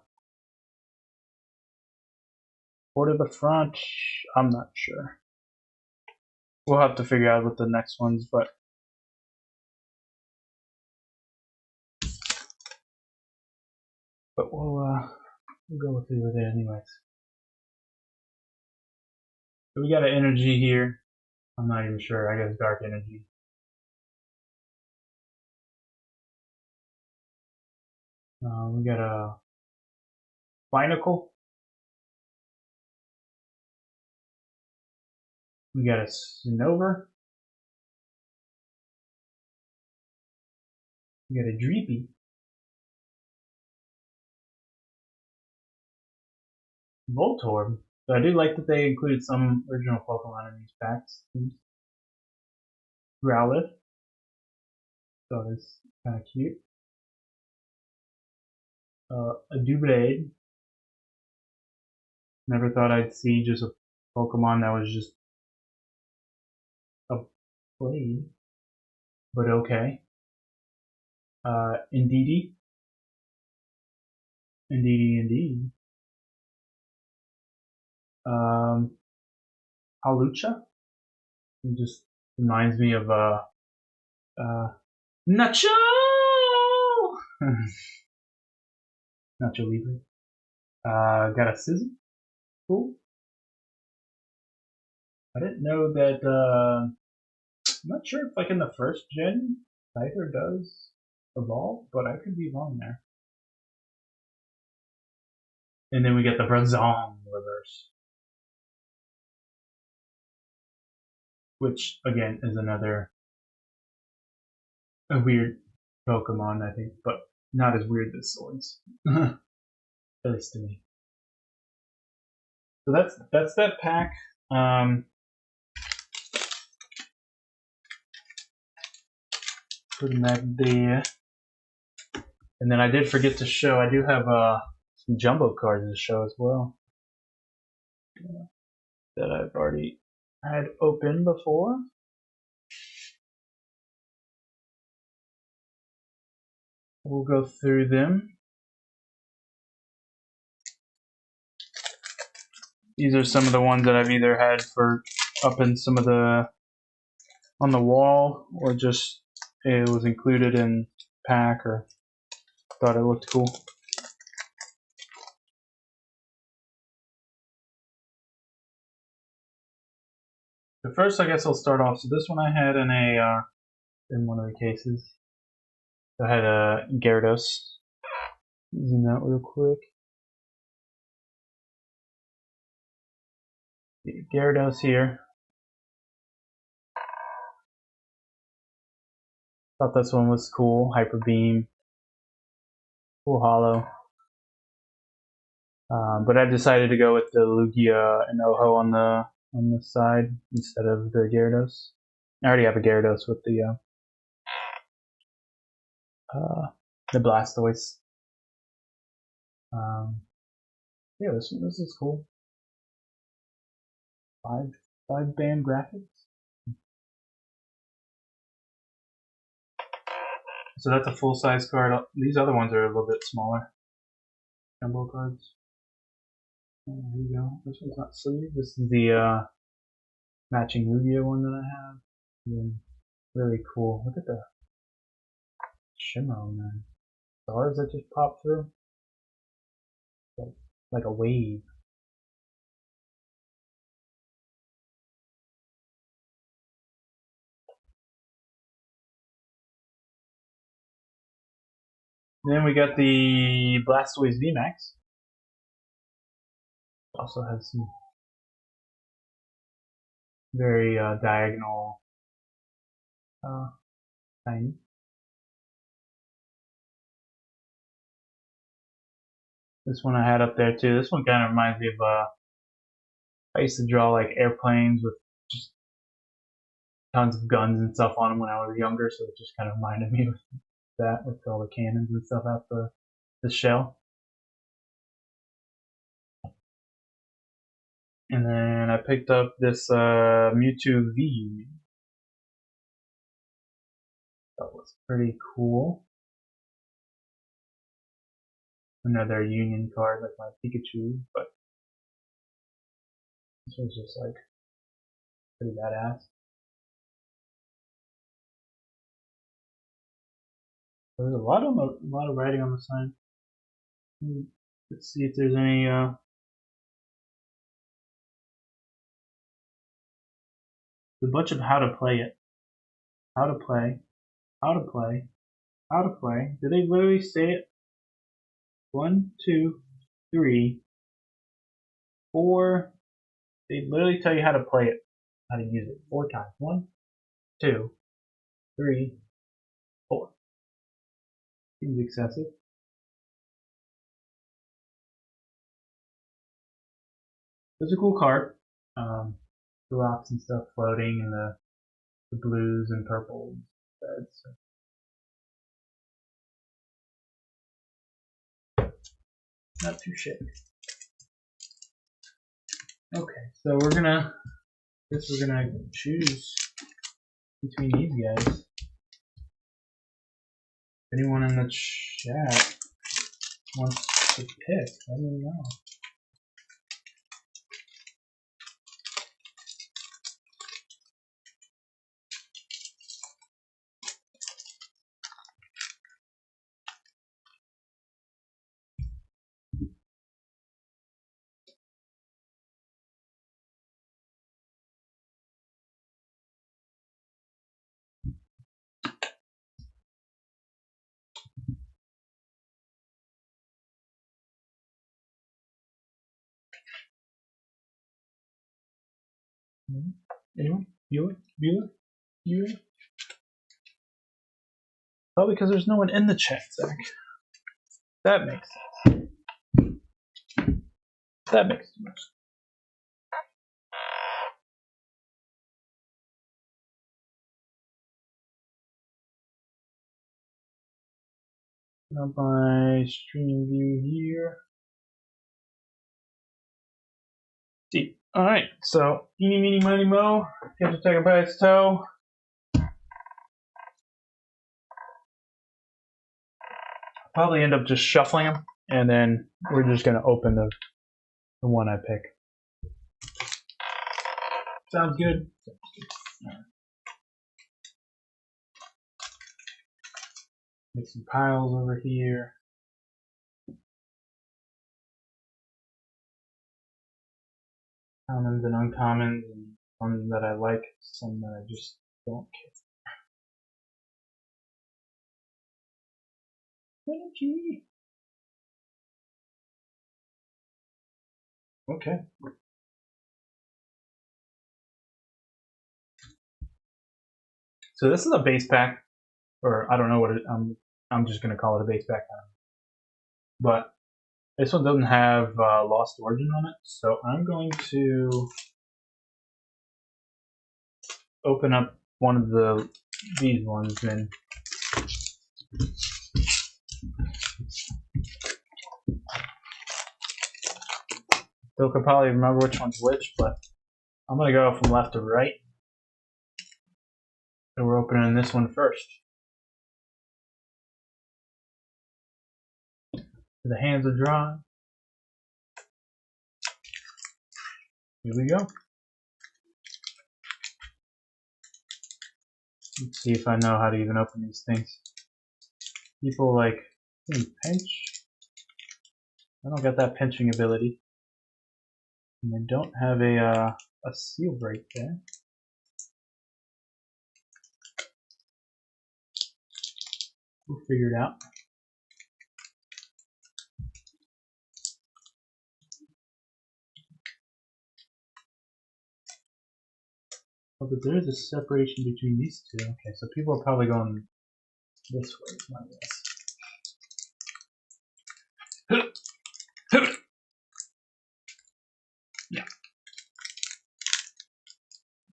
front. I'm not sure. We'll have to figure out with the next ones, but we'll go through with it anyways. So we got an energy here. I'm not even sure. I guess dark energy. We got a Binacle. We got a Snover. We got a Dreepy. Voltorb. So I do like that they included some original Pokemon in these packs. Growlithe. So it's kind of cute. A Doublade. Never thought I'd see just a Pokemon that was just a blade. But okay. Indeedee. Indeed. Hawlucha. It just reminds me of Nacho! Nacho Libre. Got a Scizor. Cool. I didn't know that, I'm not sure if like in the first gen, Scyther does evolve, but I could be wrong there. And then we get the Brazong reverse. Which, again, is another a weird Pokemon, I think, but not as weird as Swords. At least to me. So that's that pack. Putting that there. And then I did forget to show, I do have some jumbo cards to show as well. That I've already had opened before. We'll go through them. These are some of the ones that I've either had for up in some of the on the wall, or just it was included in pack, or thought it looked cool. The first, I guess I'll start off. So this one I had in a in one of the cases. So I had a Gyarados. Zoom out real quick. Gyarados here. Thought this one was cool. Hyper Beam. Cool Hollow. But I decided to go with the Lugia and Oho on the side instead of the Gyarados. I already have a Gyarados with the Blastoise. Yeah, this is cool. Five band graphics. So that's a full size card. These other ones are a little bit smaller. Jumbo cards. There you go. This one's not sleeved. This is the matching Lugia one that I have. Yeah, really cool. Look at the shimmer on that. Stars that just pop through. Like a wave. Then we got the Blastoise VMAX. Also has some very diagonal tiny. This one I had up there too. This one kind of reminds me of I used to draw like airplanes with just tons of guns and stuff on them when I was younger, so it just kind of reminded me of that with all the cannons and stuff out the shell. And then I picked up this Mewtwo V Union. That was pretty cool. Another Union card like my Pikachu, but this one's just like pretty badass. There's a lot of writing on the side. Let's see if there's any a bunch of how to play it. How to play. How to play. How to play. Did they literally say it? 1, 2, 3, 4. They literally tell you how to play it, how to use it 4 times. 1, 2, 3, 4. Seems excessive. It's a cool card. The rocks and stuff floating and the blues and purples. Reds. Not too shitty. Okay, so we're gonna choose between these guys. If anyone in the chat wants to pick, let me know. Anyone? Bueller? Probably because there's no one in the chat, Zach. That makes sense. That makes too much sense. Up my stream view here. Deep. Alright, so eeny, meeny, miny, mo. Catch a tiger by its toe. Probably end up just shuffling them, and then we're just going to open the one I pick. Sounds good. Make some piles over here. Commons and uncommons, and some that I like, some that I just don't care. Energy. Okay. So this is a base pack, or I don't know what it. I'm just gonna call it a base pack. But this one doesn't have Lost Origin on it, so I'm going to open up one of these ones and still could probably remember which one's which, but I'm gonna go from left to right. So we're opening this one first. The hands are dry. Here we go. Let's see if I know how to even open these things. People like pinch. I don't got that pinching ability. And they don't have a seal break there. We'll figure it out. Oh, but there is a separation between these two. Okay, so people are probably going this way, is my guess. Yeah.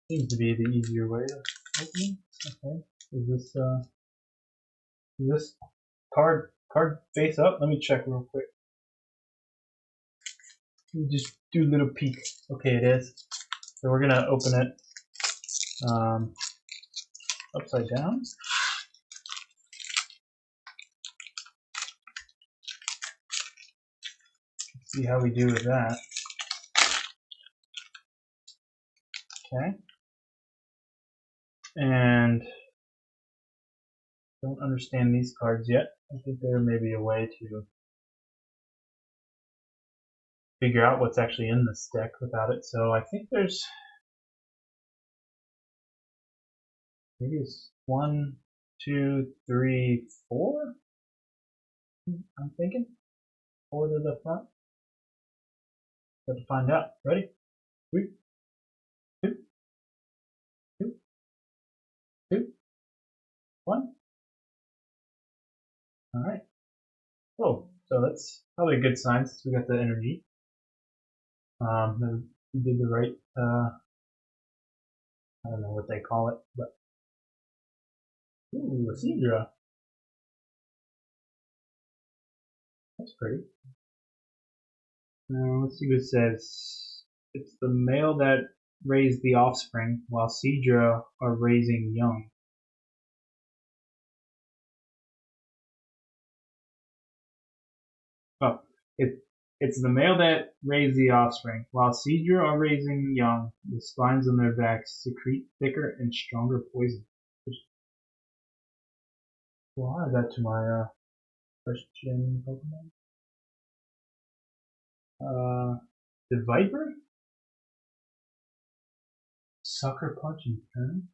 Seems to be the easier way to open. Okay. Is this card face up? Let me check real quick. Let me just do a little peek. Okay, it is. So we're gonna open it upside down. Let's see how we do with that. Okay. And don't understand these cards yet. I think there may be a way to figure out what's actually in this deck without it. So I think there's maybe it's 1, 2, 3, 4. I'm thinking. Forward to the front. Got to find out. Ready? 3, 2, 2, 2, 1. Alright. Oh, so that's probably a good sign since we got the energy. We did the right, I don't know what they call it, but. Ooh, a Seadra. That's pretty. Now, let's see what it says. It's the male that raised the offspring, while Seadra are raising young. Oh, it's the male that raised the offspring, while Seadra are raising young. The spines on their backs secrete thicker and stronger poison. Well, I'll add that to my first gen Pokemon. The Viper? Sucker Punch and Turn?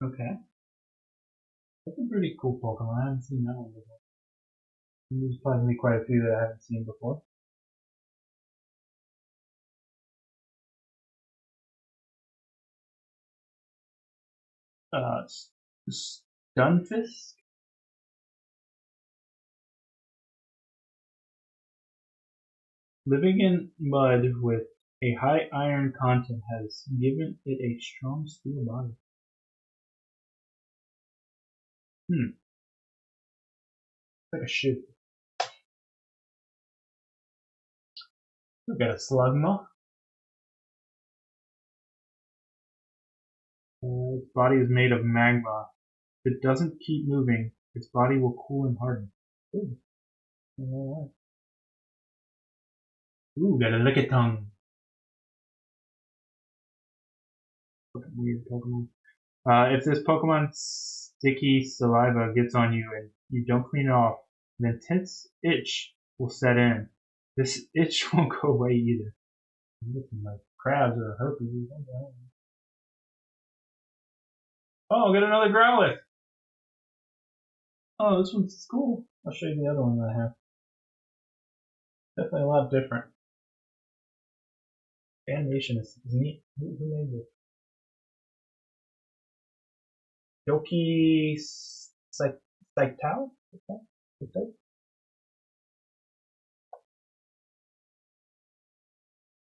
Okay. That's a pretty cool Pokemon. I haven't seen that one before. There's probably quite a few that I haven't seen before. Stunfisk? Living in mud with a high iron content has given it a strong steel body. It's like a ship. We got a Slugma. Its body is made of magma. If it doesn't keep moving, its body will cool and harden. Ooh, got a Lickitung. Fucking weird Pokemon. If this Pokemon's sticky saliva gets on you and you don't clean it off, an intense itch will set in. This itch won't go away either. I'm looking like crabs or herpes. Oh, got another Growlithe. Oh, this one's cool. I'll show you the other one that I have. Definitely a lot different. The animation is neat. Who made this? Yoki Saitao?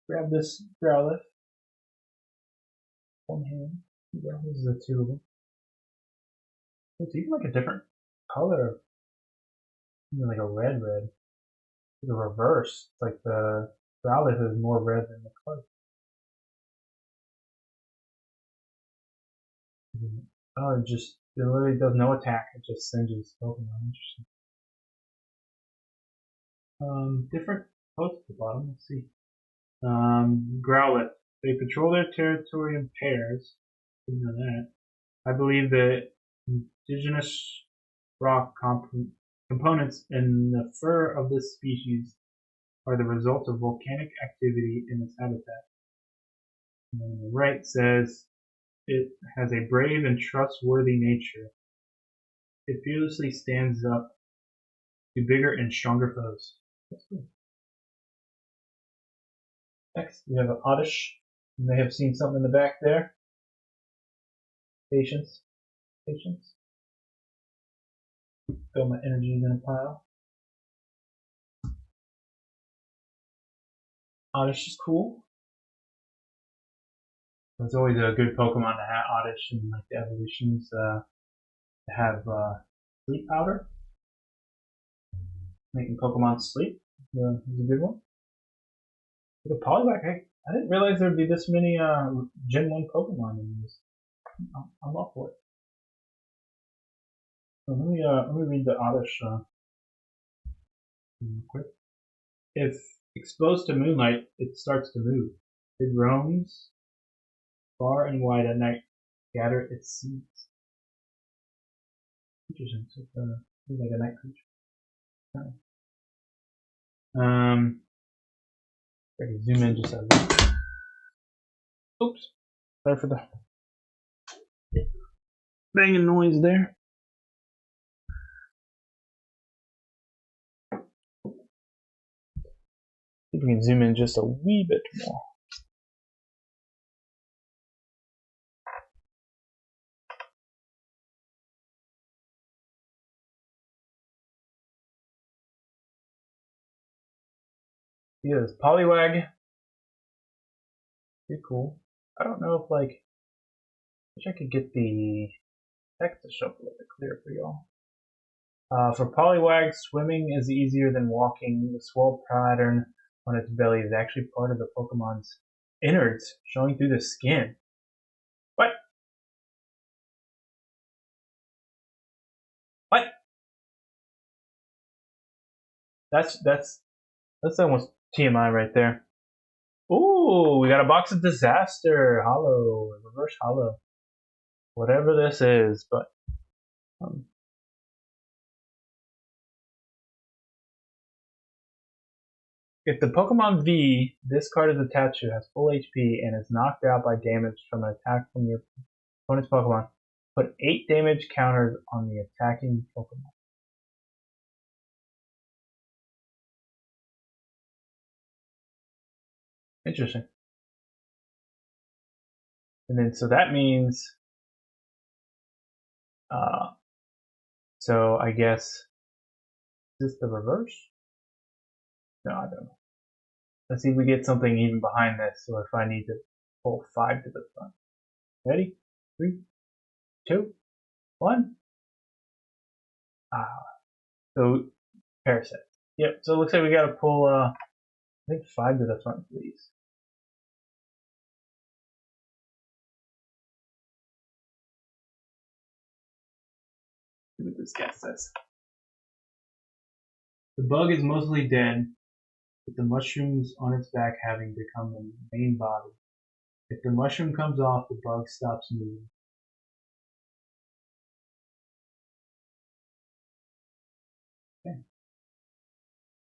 Grab this Growlithe. One hand. This is the two of them. It's even like a different color. Even like a red. The reverse. It's like the Growlithe is more red than the color. Oh, it literally does no attack. It just singes Pokemon. Interesting. Different posts at the bottom. Let's see. Growlithe. They patrol their territory in pairs. Didn't know that. I believe the indigenous rock components in the fur of this species are the result of volcanic activity in its habitat. And on the right says it has a brave and trustworthy nature. It fearlessly stands up to bigger and stronger foes. That's cool. Next, we have an Oddish. You may have seen something in the back there. Patience. Throw my energies in a pile. Oddish is cool. It's always a good Pokemon to have Oddish and like the evolutions to have sleep powder. Making Pokemon sleep is a good one. The Poliwag, I didn't realize there'd be this many Gen 1 Pokemon in this. I'm up for it. So let me read the Oddish real quick. If exposed to moonlight, it starts to move. It roams far and wide at night, gather its seeds. Interesting. So it's like a night creature. I can zoom in just a little. Oops. Sorry for the banging noise there. we can zoom in just a wee bit more. Yeah, this Poliwag. Pretty cool. I don't know if like, wish I could get the text to show up a little bit clearer for y'all. For Poliwag, swimming is easier than walking. The swirl pattern on its belly is actually part of the Pokemon's innards, showing through the skin. What? What? That's almost TMI right there. Ooh, we got a box of disaster, hollow, reverse hollow, whatever this is, but if the Pokemon V this card is attached to has full HP and is knocked out by damage from an attack from your opponent's Pokemon, put 8 damage counters on the attacking Pokemon. Interesting. And then, so that means, so I guess, is this the reverse? No, I don't know. Let's see if we get something even behind this, or if I need to pull 5 to the front. Ready? 3, 2, 1. So, Parasect. Yep, so it looks like we gotta pull, I think 5 to the front, please. See what this guy says. The bug is mostly dead, with the mushrooms on its back having become the main body. If the mushroom comes off, the bug stops moving. Okay.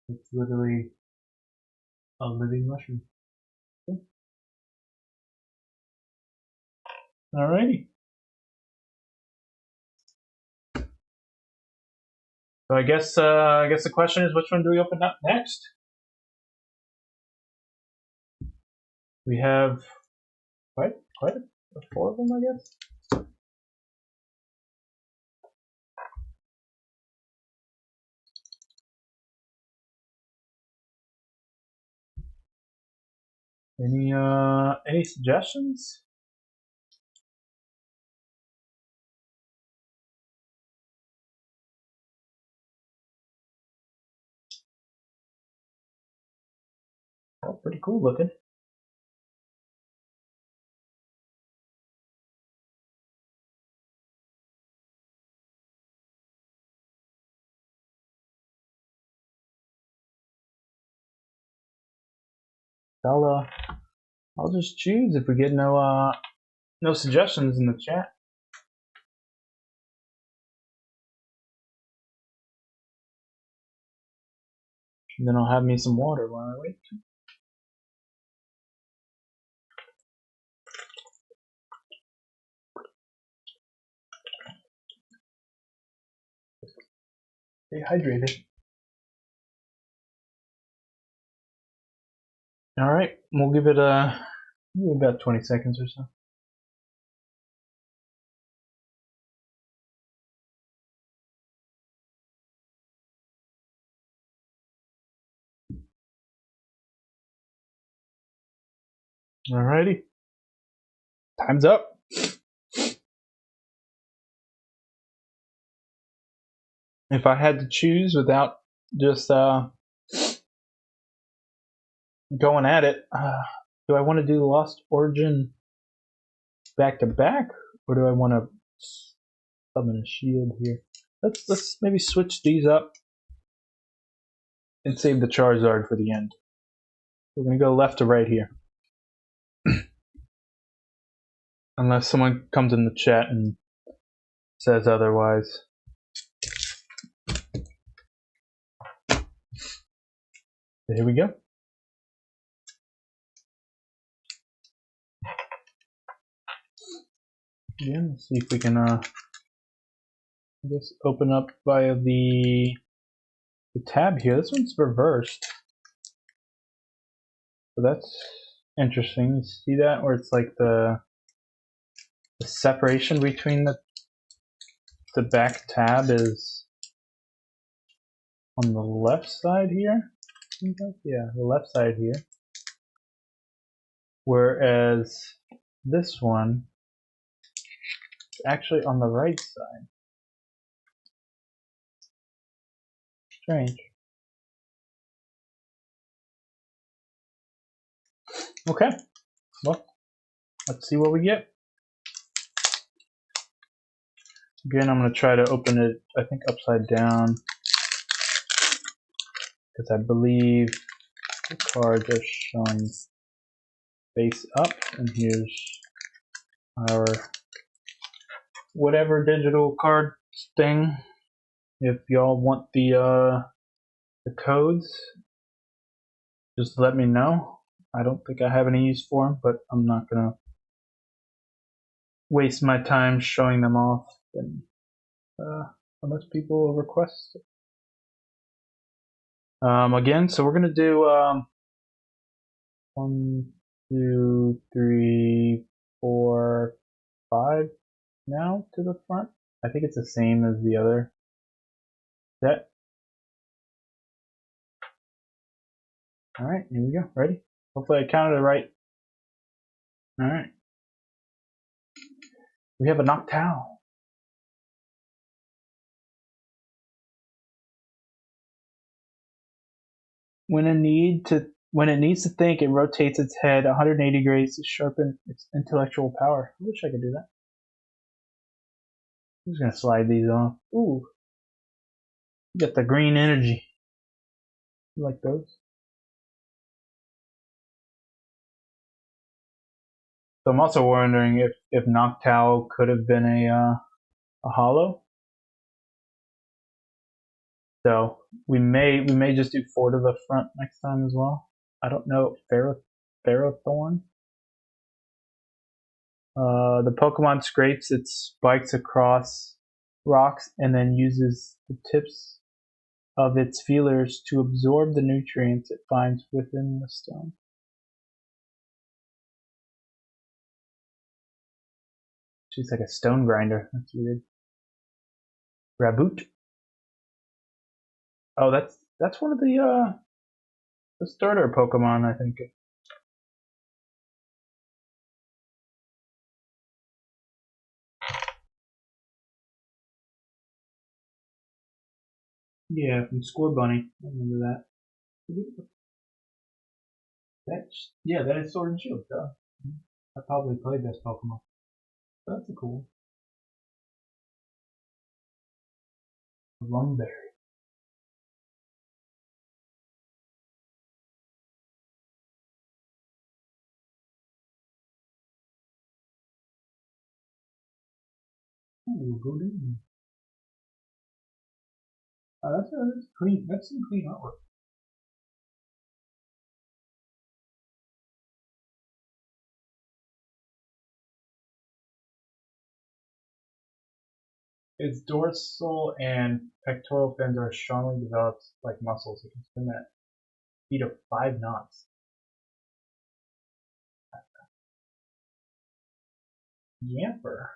It's literally a living mushroom. Okay. Alrighty. So I guess the question is, which one do we open up next? We have quite a 4 of them, I guess. Any suggestions? Oh, pretty cool looking. I'll just choose if we get no suggestions in the chat. And then I'll have me some water while I wait. Stay hydrated. All right, we'll give it about 20 seconds or so. Alrighty, time's up. If I had to choose without just going at it, do I want to do Lost Origin back to back, or do I want to summon a shield here? Let's maybe switch these up and save the Charizard for the end. We're gonna go left to right here. Unless someone comes in the chat and says otherwise. So here we go. Yeah, let's see if we can I guess open up via the tab here. This one's reversed. So that's interesting. You see that where it's like the separation between the back tab is on the left side here. Yeah, the left side here. Whereas this one is actually on the right side. Strange. Okay, well, let's see what we get. Again, I'm going to try to open it, I think, upside down, because I believe the cards are showing face up, and here's our whatever digital card thing. If y'all want the codes, just let me know. I don't think I have any use for them, but I'm not going to waste my time showing them off unless people request it. Again, so we're going to do 1, 2, 3, 4, 5 now to the front. I think it's the same as the other set. Alright, here we go. Ready? Hopefully I counted it right. Alright. We have a Noctowl. When it needs to think, it rotates its head 180 degrees to sharpen its intellectual power. I wish I could do that. I'm just gonna slide these off. Ooh. You got the green energy. You like those? So I'm also wondering if Noctowl could have been a holo. So we may just do 4 to the front next time as well. I don't know. Ferrothorn. The Pokemon scrapes its spikes across rocks and then uses the tips of its feelers to absorb the nutrients it finds within the stone. She's like a stone grinder. That's weird. Raboot. Oh, that's one of the starter Pokemon, I think. Yeah, from Scorbunny. I remember that. That is Sword and Shield, duh. I probably played this Pokemon. That's a cool. Lumberry. Ooh, Goldeen. That's clean. That's some clean artwork. Its dorsal and pectoral fins are strongly developed like muscles. It can swim at speed of 5 knots. Yamper.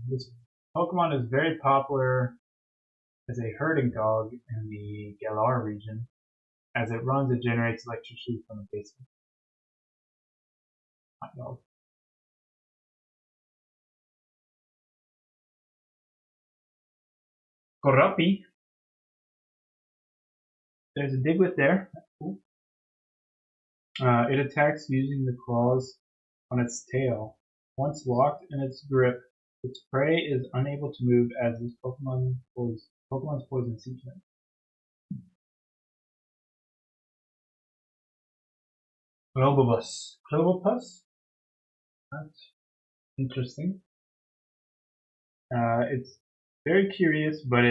This Pokemon is very popular as a herding dog in the Galar region. As it runs, it generates electricity from the base of the dog. Korapi. There's a Diglett there. That's cool. It attacks using the claws on its tail. Once locked in its grip, its prey is unable to move as this Pokemon's poison seeps in. Clobbopus? That's interesting. It's very curious, but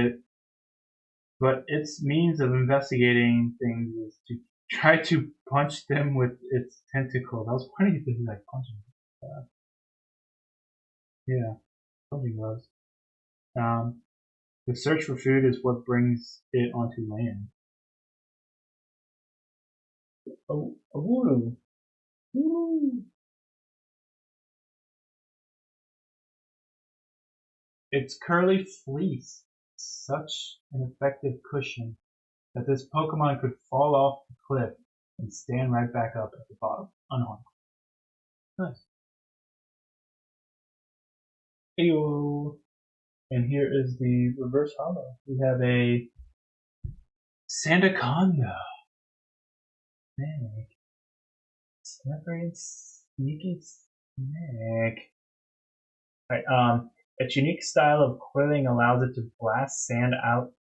its means of investigating things is to try to punch them with its tentacles. I was wondering if this is like punching. Yeah, punching gloves. The search for food is what brings it onto land. A Wooloo. Woo. Its curly fleece, such an effective cushion that this Pokemon could fall off the cliff and stand right back up at the bottom, unharmed. Nice. Eyo. And here is the reverse holo. We have a Sandaconda. Snake. Slippery and sneaky snake. Alright, its unique style of coiling allows it to blast sand out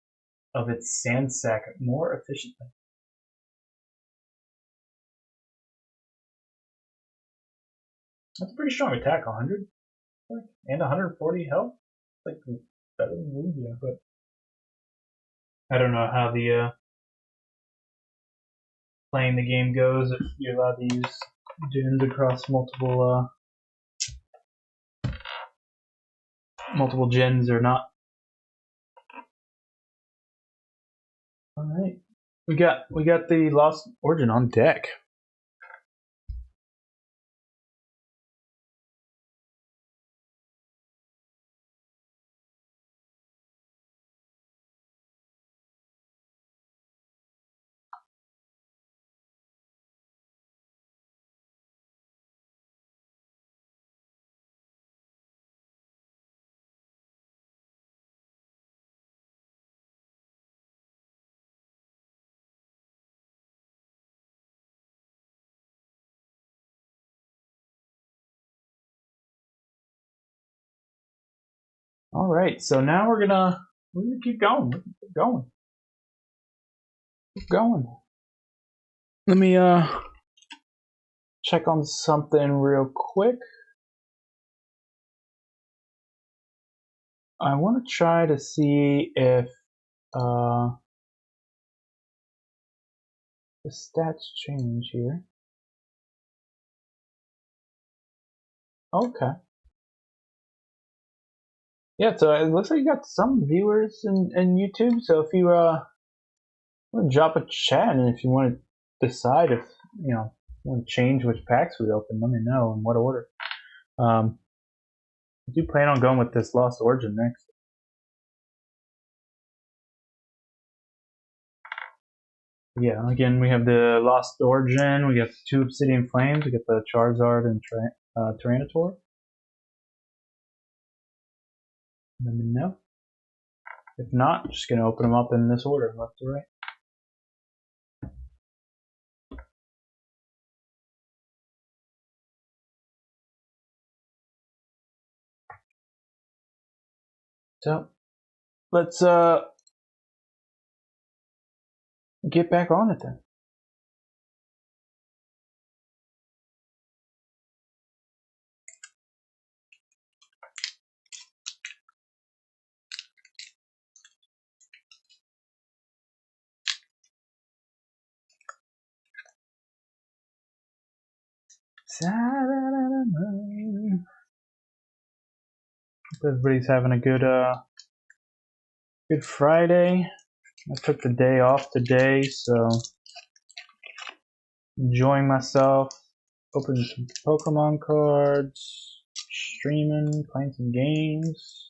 of its sand sac more efficiently. That's a pretty strong attack, 100 and 140 health. Like better than Lugia, but I don't know how the playing the game goes if you're allowed to use gens across multiple gens or not. All right, we got the Lost Origin on deck. All right, so now we're gonna keep going. Keep going. Keep going. Let me check on something real quick. I want to try to see if the stats change here. Okay. Yeah, so it looks like you got some viewers in YouTube. So if you want to drop a chat, and if you want to decide if want to change which packs we open, let me know in what order. I do plan on going with this Lost Origin next. Yeah, again, we have the Lost Origin. We got 2 Obsidian Flames. We got the Charizard and Tyranitar. Let me know. If not, just gonna open them up in this order, left to right. So let's get back on it then. Hope everybody's having a good Friday. I took the day off today, so enjoying myself, opening some Pokemon cards, streaming, playing some games.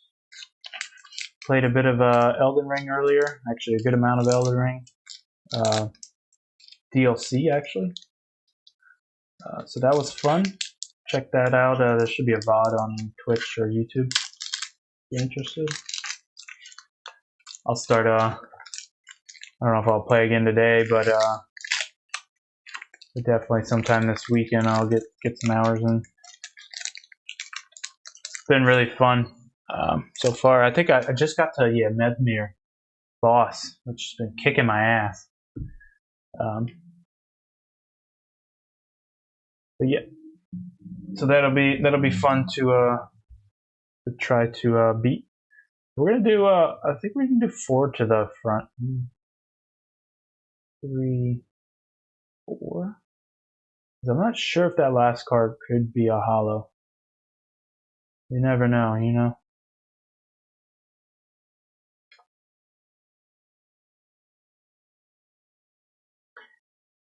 Played a bit of Elden Ring earlier, actually a good amount of Elden Ring. DLC actually. So that was fun. Check that out. There should be a VOD on Twitch or YouTube if you're interested. I'll start, I don't know if I'll play again today, but definitely sometime this weekend I'll get some hours in. It's been really fun so far. I think I just got to Medmir boss, which has been kicking my ass. But yeah, so that'll be fun to try to beat. We're gonna do I think we can do 4 to the front. 3, 4. I'm not sure if that last card could be a holo. You never know, you know.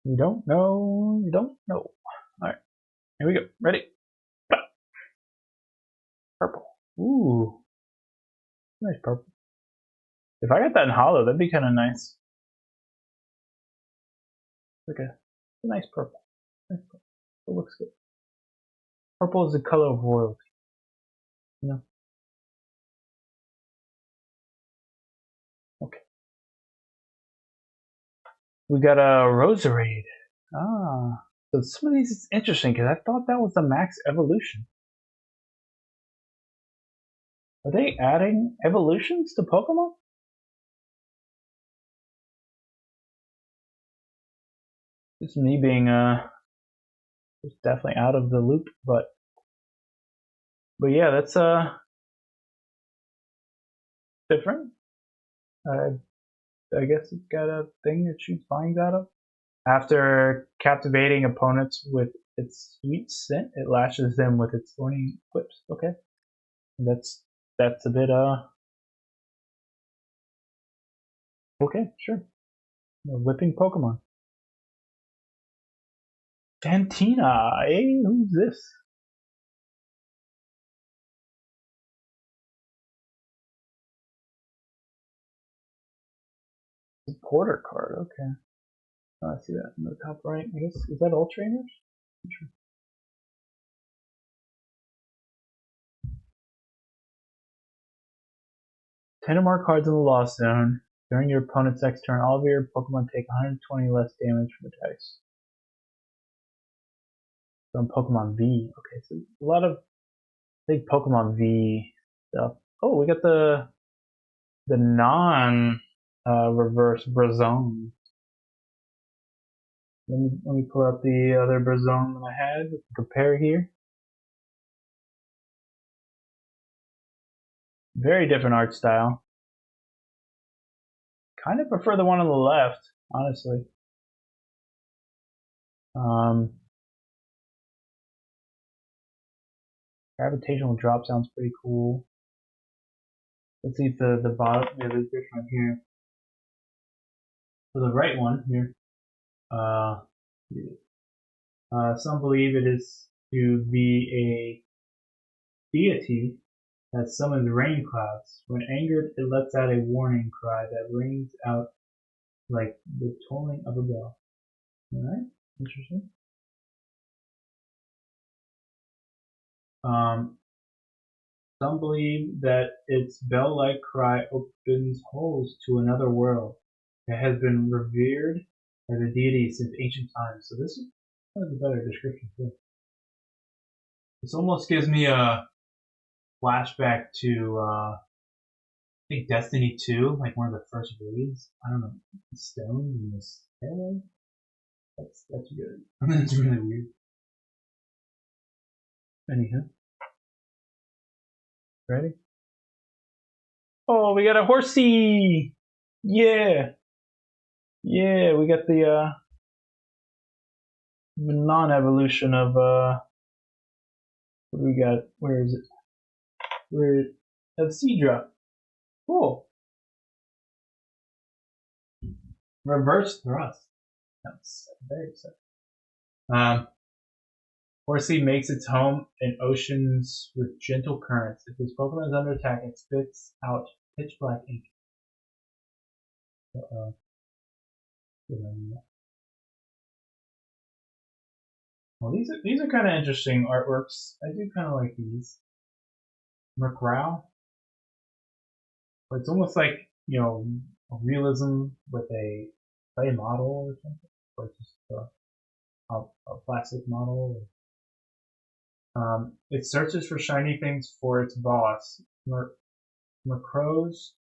You don't know. You don't know. Alright. Here we go. Ready? Purple. Ooh. Nice purple. If I got that in hollow, that'd be kind of nice. Look at a nice purple. Nice purple. It looks good. Purple is the color of royalty. You know? Okay. We got a Roserade. Ah. So some of these is interesting because I thought that was the max evolution. Are they adding evolutions to Pokemon? It's me being just definitely out of the loop, but yeah, that's different. I guess it's got a thing that shoots vines out of. After captivating opponents with its sweet scent, it lashes them with its thorny quips. Okay, that's a bit okay, sure. Whipping Pokemon. Fantina, hey, who's this? Supporter card, okay. Oh, I see that in the top right. I guess, is that all trainers? Sure. Ten or more cards in the Lost Zone. During your opponent's next turn, all of your Pokemon take 120 less damage from attacks. From Pokemon V. Okay, so a lot of big Pokemon V stuff. Oh, we got the non reverse Brazone. Let me pull out the other Brazone that I had. Compare here. Very different art style. Kind of prefer the one on the left, honestly. Gravitational drop sounds pretty cool. Let's see if the bottom, yeah, there's different here. So the right one here, some believe it is to be a deity that summons rain clouds. When angered, it lets out a warning cry that rings out like the tolling of a bell. Alright, interesting. Some believe that its bell-like cry opens holes to another world that has been revered as a deity since ancient times. So this is a better description too. This almost gives me a flashback to I think Destiny 2, like one of the first raids. I don't know, stones in this area. That's good. That's really weird. Anywho, ready? Oh, we got a horsey! Yeah, yeah, we got the non-evolution of what do we got? Where is it? Where of Seadra. Cool. Reverse thrust. That's very exciting. Horsey makes its home in oceans with gentle currents. If this Pokemon is under attack, it spits out pitch black ink. Well, these are kind of interesting artworks. I do kind of like these. McGraw. It's almost like, you know, a realism with a clay model or something, or just a plastic model. It searches for shiny things for its boss. Macrow's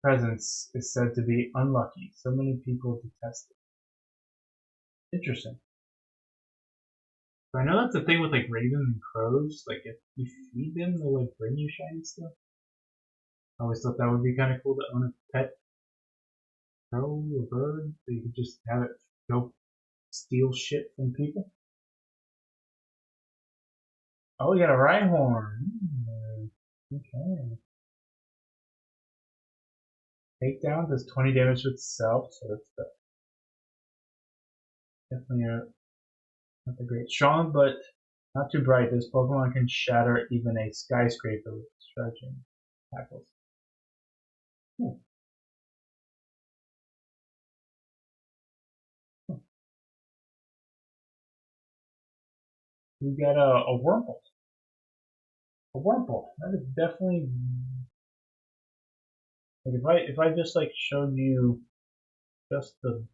presence is said to be unlucky. So many people detest it. Interesting. So I know that's the thing with like ravens and crows. Like if you feed them, they'll like bring you shiny stuff. I always thought that would be kind of cool to own a pet crow or bird, so you could just have it go steal shit from people. Oh, you got a Rhyhorn. Okay. Takedown does 20 damage to itself, so that's the Definitely not the great. Strong, but not too bright. This Pokemon can shatter even a skyscraper with stretching tackles. Cool. We got a Wurmple. A Wurmple. That is definitely like if I just like showed you just the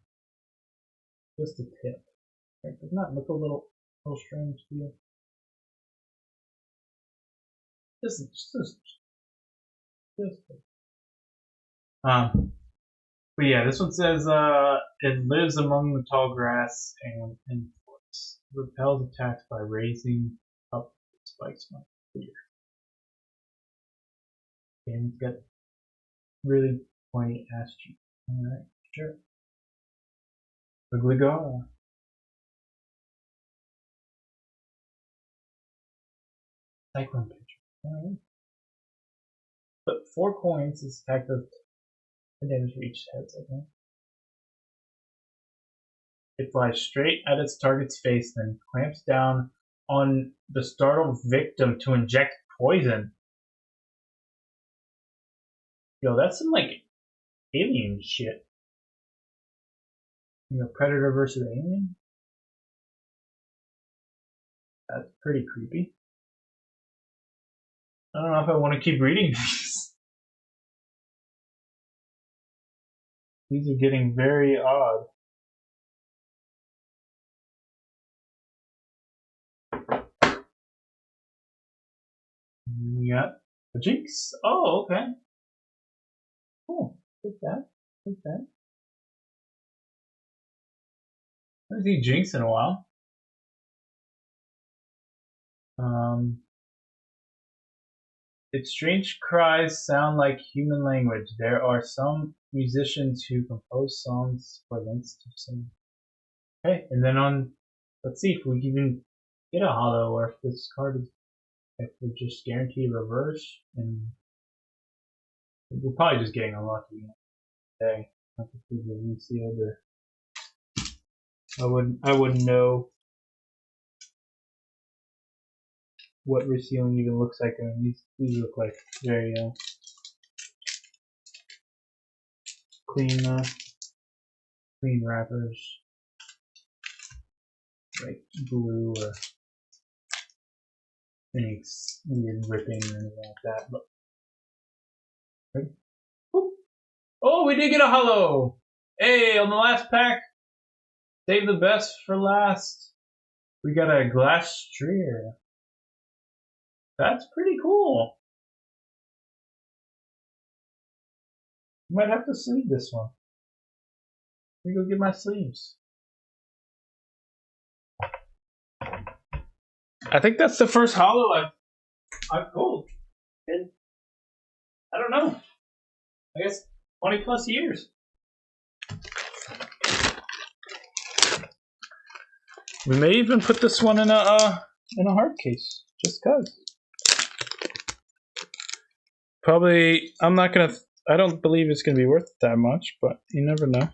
tip. Right? Doesn't that look a little strange to you? Just but yeah, this one says it lives among the tall grass and in forests. Repels attacks by raising up its spikes much clear. And it's got really pointy ass cheeks. Alright, sure. Wigglygar. Cyclone pitcher. Alright. But 4 coins is attack of the damage for each head, I think. It flies straight at its target's face, then clamps down on the startled victim to inject poison. Yo, that's some like alien shit. You know, Predator versus Alien? That's pretty creepy. I don't know if I want to keep reading these. These are getting very odd. We got a Jinx. Oh, okay. Cool. Take that. Take that. I haven't seen Jinx in a while. Its strange cries sound like human language. There are some musicians who compose songs for Links to sing. Okay, and then let's see if we can even get a holo, or if this card is, if we just guarantee reverse, and we're probably just getting unlucky today. Not to see the resealed, or I wouldn't know what resealing even looks like. I mean, these look like very clean wrappers, like glue or any weird ripping or anything like that. But oh, we did get a holo! Hey, on the last pack, save the best for last. We got a Glastrier. That's pretty cool. Might have to sleeve this one. Let me go get my sleeves. I think that's the first holo I've pulled. And I don't know. I guess 20 plus years. We may even put this one in a hard case, just cause. Probably, I don't believe it's gonna be worth that much, but you never know.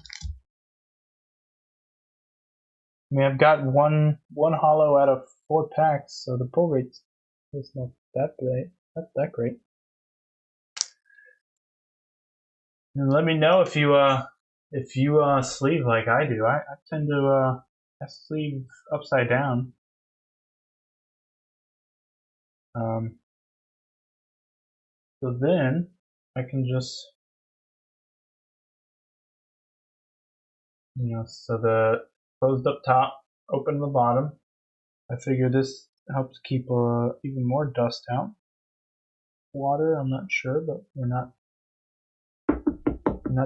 I mean, I've got one holo out of 4 packs, so the pull rate is not that great. And let me know if you sleeve like I do. I tend to sleeve upside down. So then I can just, so the closed up top, open the bottom. I figure this helps keep even more dust out. Water, I'm not sure, but we're not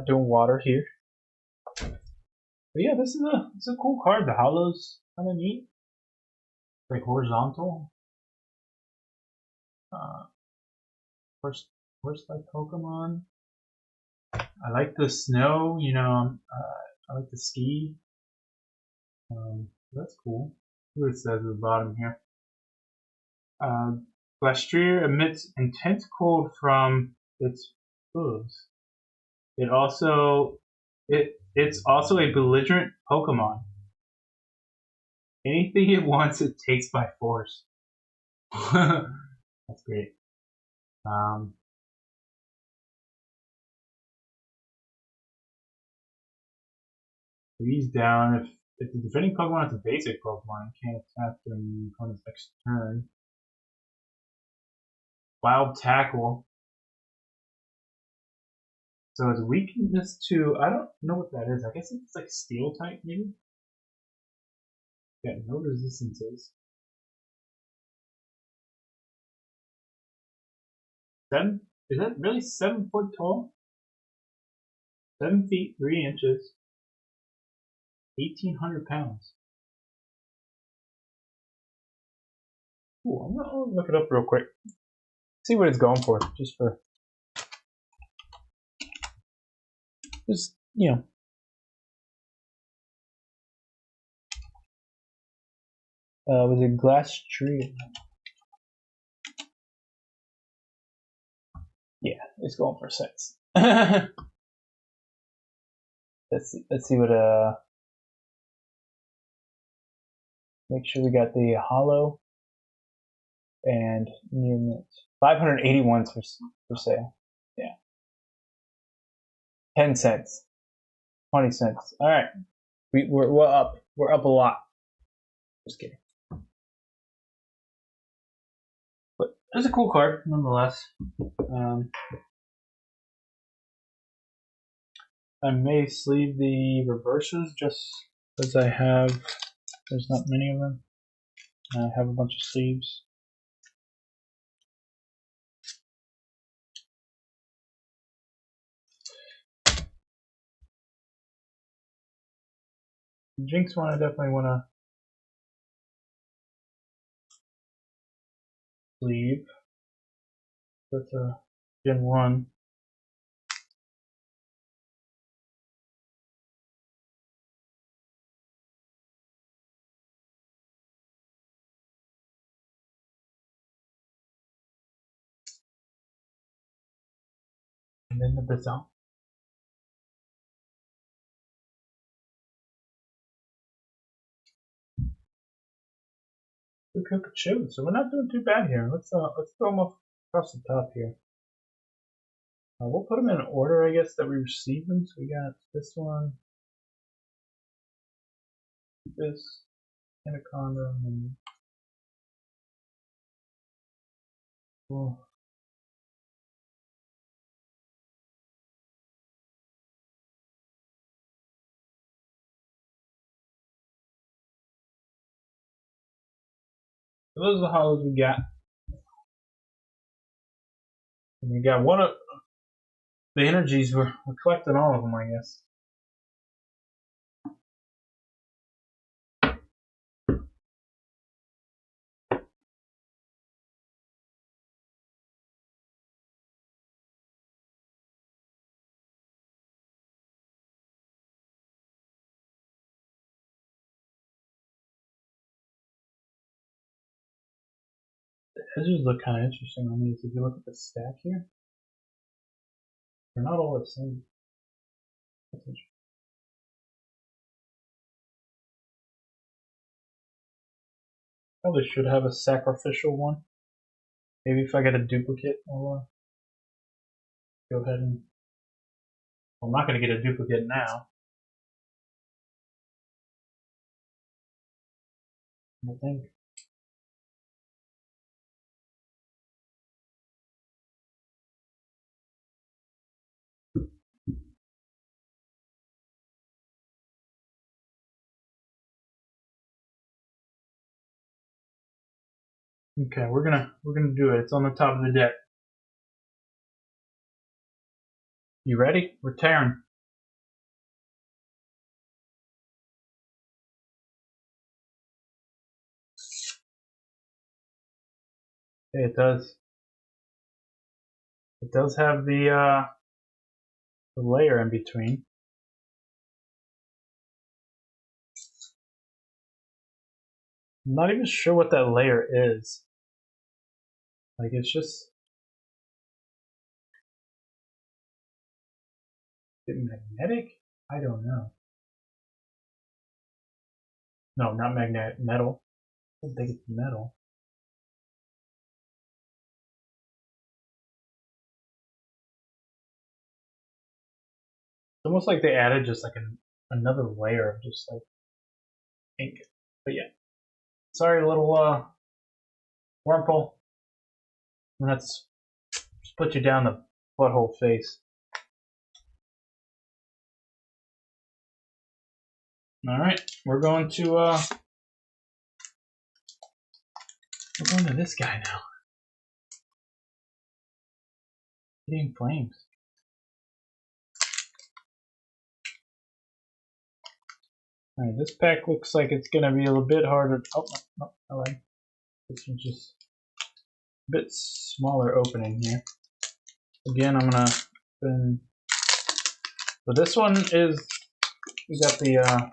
doing water here. But yeah, this is a cool card. The holo's kind of neat. It's like horizontal. First like Pokemon. I like the snow. I like the ski. That's cool. See what it says at the bottom here. Glastrier emits intense cold from its hooves. It's also a belligerent Pokemon. Anything it wants, it takes by force. That's great. Freeze down. If the defending Pokemon is a basic Pokemon, it can't attack during the opponent's next turn. Wild Tackle. So it's weakness to, I don't know what that is. I guess it's like Steel type, maybe? Yeah, no resistances. 7? Is that really 7 foot tall? 7 feet 3 inches. 1,800 pounds. Ooh, I'm gonna look it up real quick. See what it's going for, just you know. Was it Glass Tree? Yeah, it's going for 6. Let's see what make sure we got the hollow and near mint. 581 for sale. Yeah. 10 cents. 20 cents. All right. We're up. We're up a lot. Just kidding. But it's a cool card nonetheless. I may sleeve the reverses just because there's not many of them. I have a bunch of sleeves. The Jinx one, I definitely want to sleeve. That's a Gen 1. And then the Bizarre. The Pikachu. So we're not doing too bad here. Let's throw them across the top here. We'll put them in order, I guess, that we received them. So we got this one, this, Anaconda, and oh. So those are the hollows we got. And we got one of the energies. We're collecting all of them, I guess. The edges look kind of interesting on these. If you look at the stack here, they're not all the same. That's interesting. Probably should have a sacrificial one. Maybe if I get a duplicate, I'll go ahead and. Well, I'm not going to get a duplicate now. I think. Okay, we're gonna do it. It's on the top of the deck. You ready? We're tearing. Okay, it does. It does have the layer in between. I'm not even sure what that layer is. Like, it's just. Is it magnetic? I don't know. No, not magnet, metal. I don't think it's metal. It's almost like they added just like another layer of just like ink. But yeah, sorry, little Wurmple. Let's just put you down the butthole face. All right, we're going to this guy now. Hitting flames. All right, this pack looks like it's gonna be a little bit harder. Oh, no, I lied. This one's just a bit smaller opening here. Again, I'm gonna open. So this one is, we got the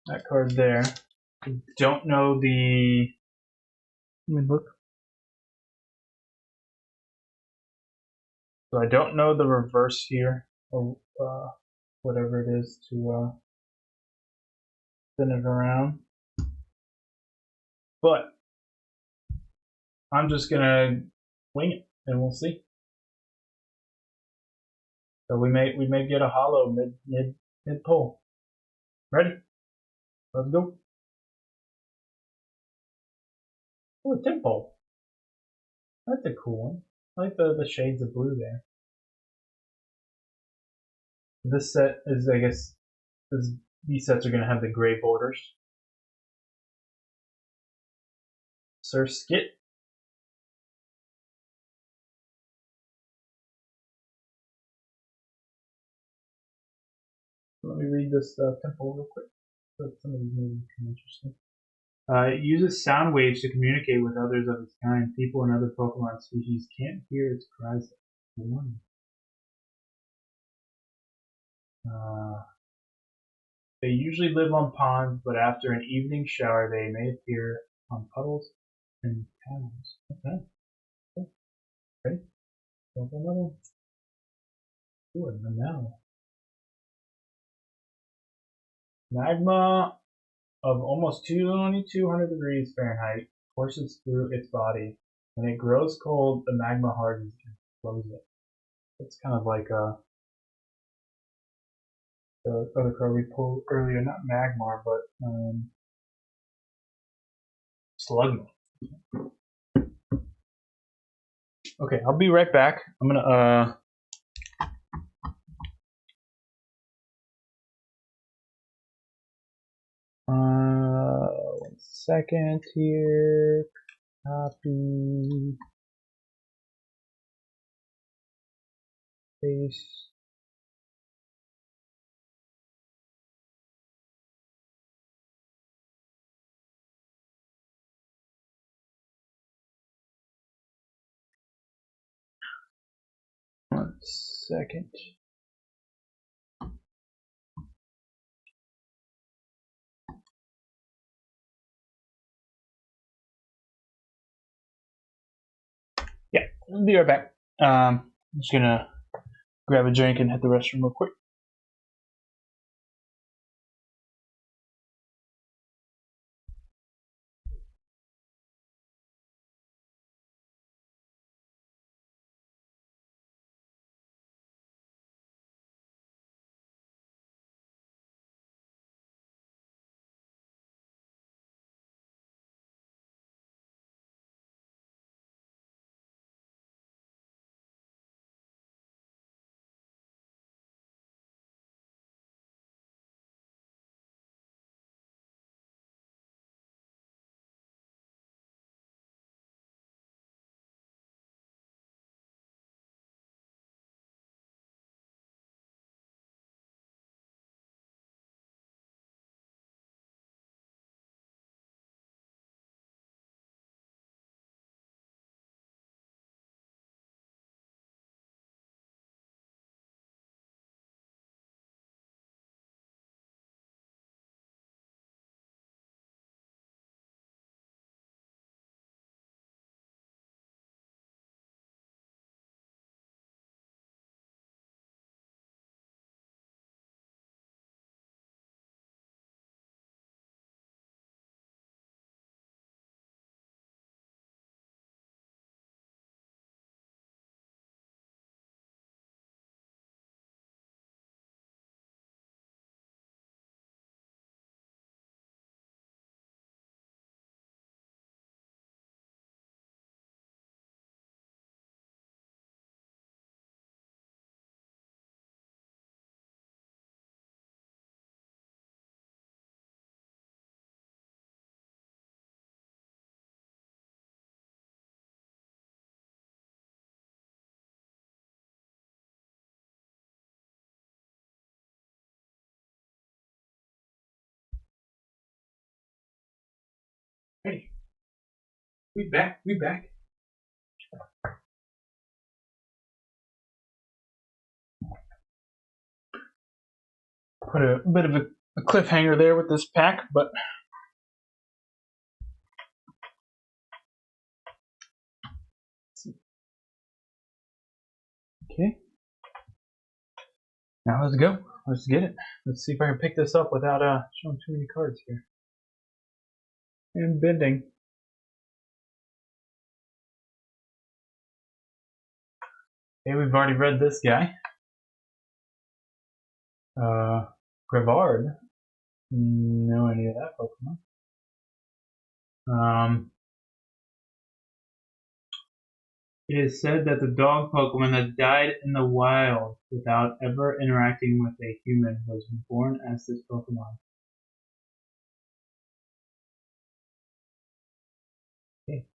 that card there. I don't know the. Let me look. So I don't know the reverse here, or whatever it is to spin it around. But I'm just gonna wing it, and we'll see. So we may get a hollow mid pull. Ready? Let's go. Oh, a tempo. That's a cool one. I like the shades of blue there. This set is, I guess, these sets are going to have the gray borders. Sir Skit. Let me read this tempo real quick. Some of these movies are interesting. It uses sound waves to communicate with others of its kind. People and other Pokemon species can't hear its cries. They usually live on ponds, but after an evening shower, they may appear on puddles and caverns. Okay. Okay. Another. Ooh, a now. Magma of almost 2,200 degrees Fahrenheit courses through its body. When it grows cold, the magma hardens and explodes it. It's kind of like the other card we pulled earlier, not Magmar, but Slugma. Okay, I'll be right back. I'm gonna 1 second here. Copy. Paste. One second. Yeah, I'll be right back. I'm just gonna grab a drink and hit the restroom real quick. Hey, we back. Put a bit of a cliffhanger there with this pack, but okay. Now let's go. Let's get it. Let's see if I can pick this up without showing too many cards here. And bending. Okay, we've already read this guy. Grevard. No idea of that Pokemon. It is said that the dog Pokemon that died in the wild without ever interacting with a human was born as this Pokemon. Okay.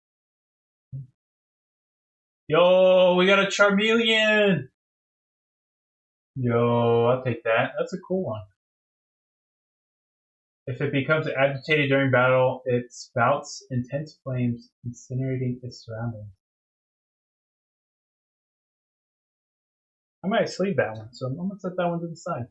Yo, we got a Charmeleon! Yo, I'll take that. That's a cool one. If it becomes agitated during battle, it spouts intense flames, incinerating its surroundings. I might sleeve that one, so I'm gonna set that one to the side.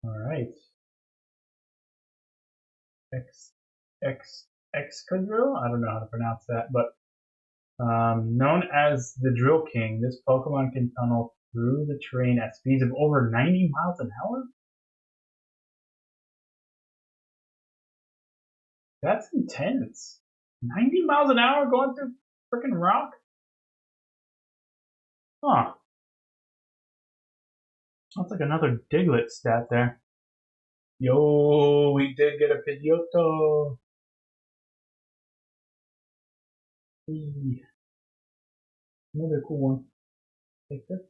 Alright. Excadrill? I don't know how to pronounce that, but known as the Drill King, this Pokemon can tunnel through the terrain at speeds of over 90 miles an hour? That's intense. 90 miles an hour going through freaking rock? Huh. That's like another Diglett stat there. Yo, we did get a Pidgeotto. Another cool one. Take this.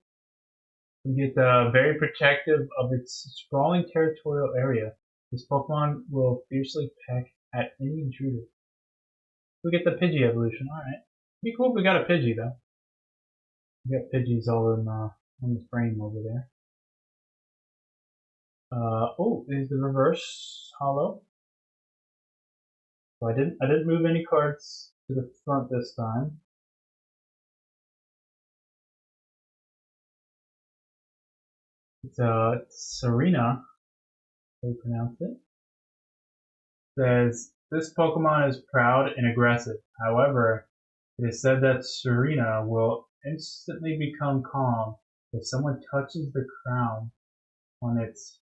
We get very protective of its sprawling territorial area. This Pokemon will fiercely peck at any intruder. We get the Pidgey evolution. Alright. Be cool if we got a Pidgey, though. We got Pidgeys all in, on the frame over there. Oh, is the reverse hollow. So I didn't move any cards to the front this time. It's Serena, how you pronounce it. Says this Pokemon is proud and aggressive. However, it is said that Serena will instantly become calm if someone touches the crown on its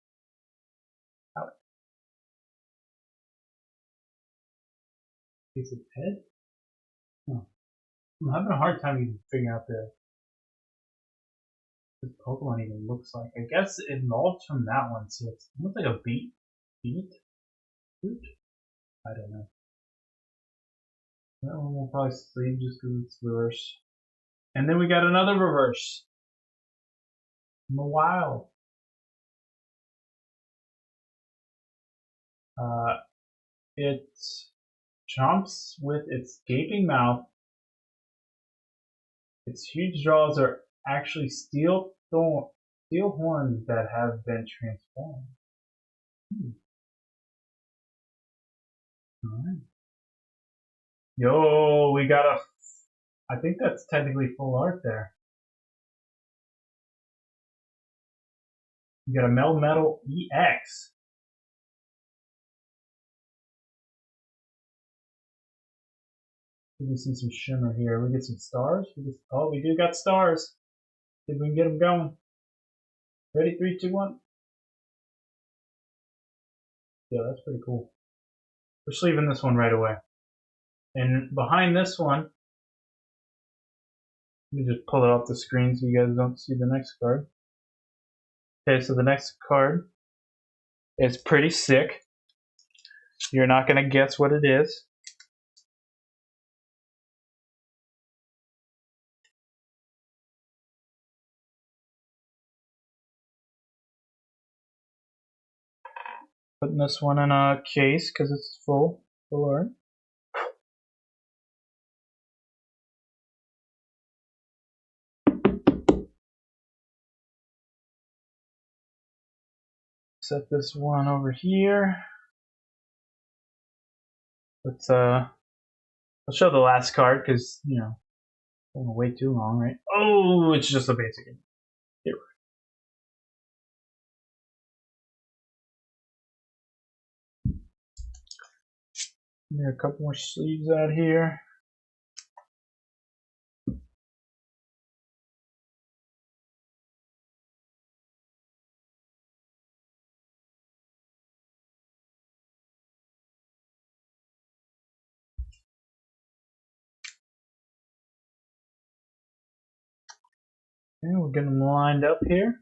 piece of head. Huh. I'm having a hard time even figuring out what this Pokemon even looks like. I guess it evolved from that one, so it's almost like a beet fruit. I don't know. That one will probably sleep just because it's reverse. And then we got another reverse. Mawile. It chomps with its gaping mouth. Its huge jaws are actually steel horns that have been transformed. Alright. Yo, we got a. I think that's technically full art there. We got a Melmetal EX. We see some shimmer here. We get some stars. Oh, we do got stars. See if we can get them going. Ready? 3, 2, 1. Yeah, that's pretty cool. We're sleeving this one right away. And behind this one, let me just pull it off the screen so you guys don't see the next card. Okay, so the next card is pretty sick. You're not going to guess what it is. Putting this one in a case because it's full art. set this one over here. Let's I'll show the last card because you know I don't want to wait too long, right? Oh, it's just a basic. Here. There are a couple more sleeves out here. And we're getting them lined up here.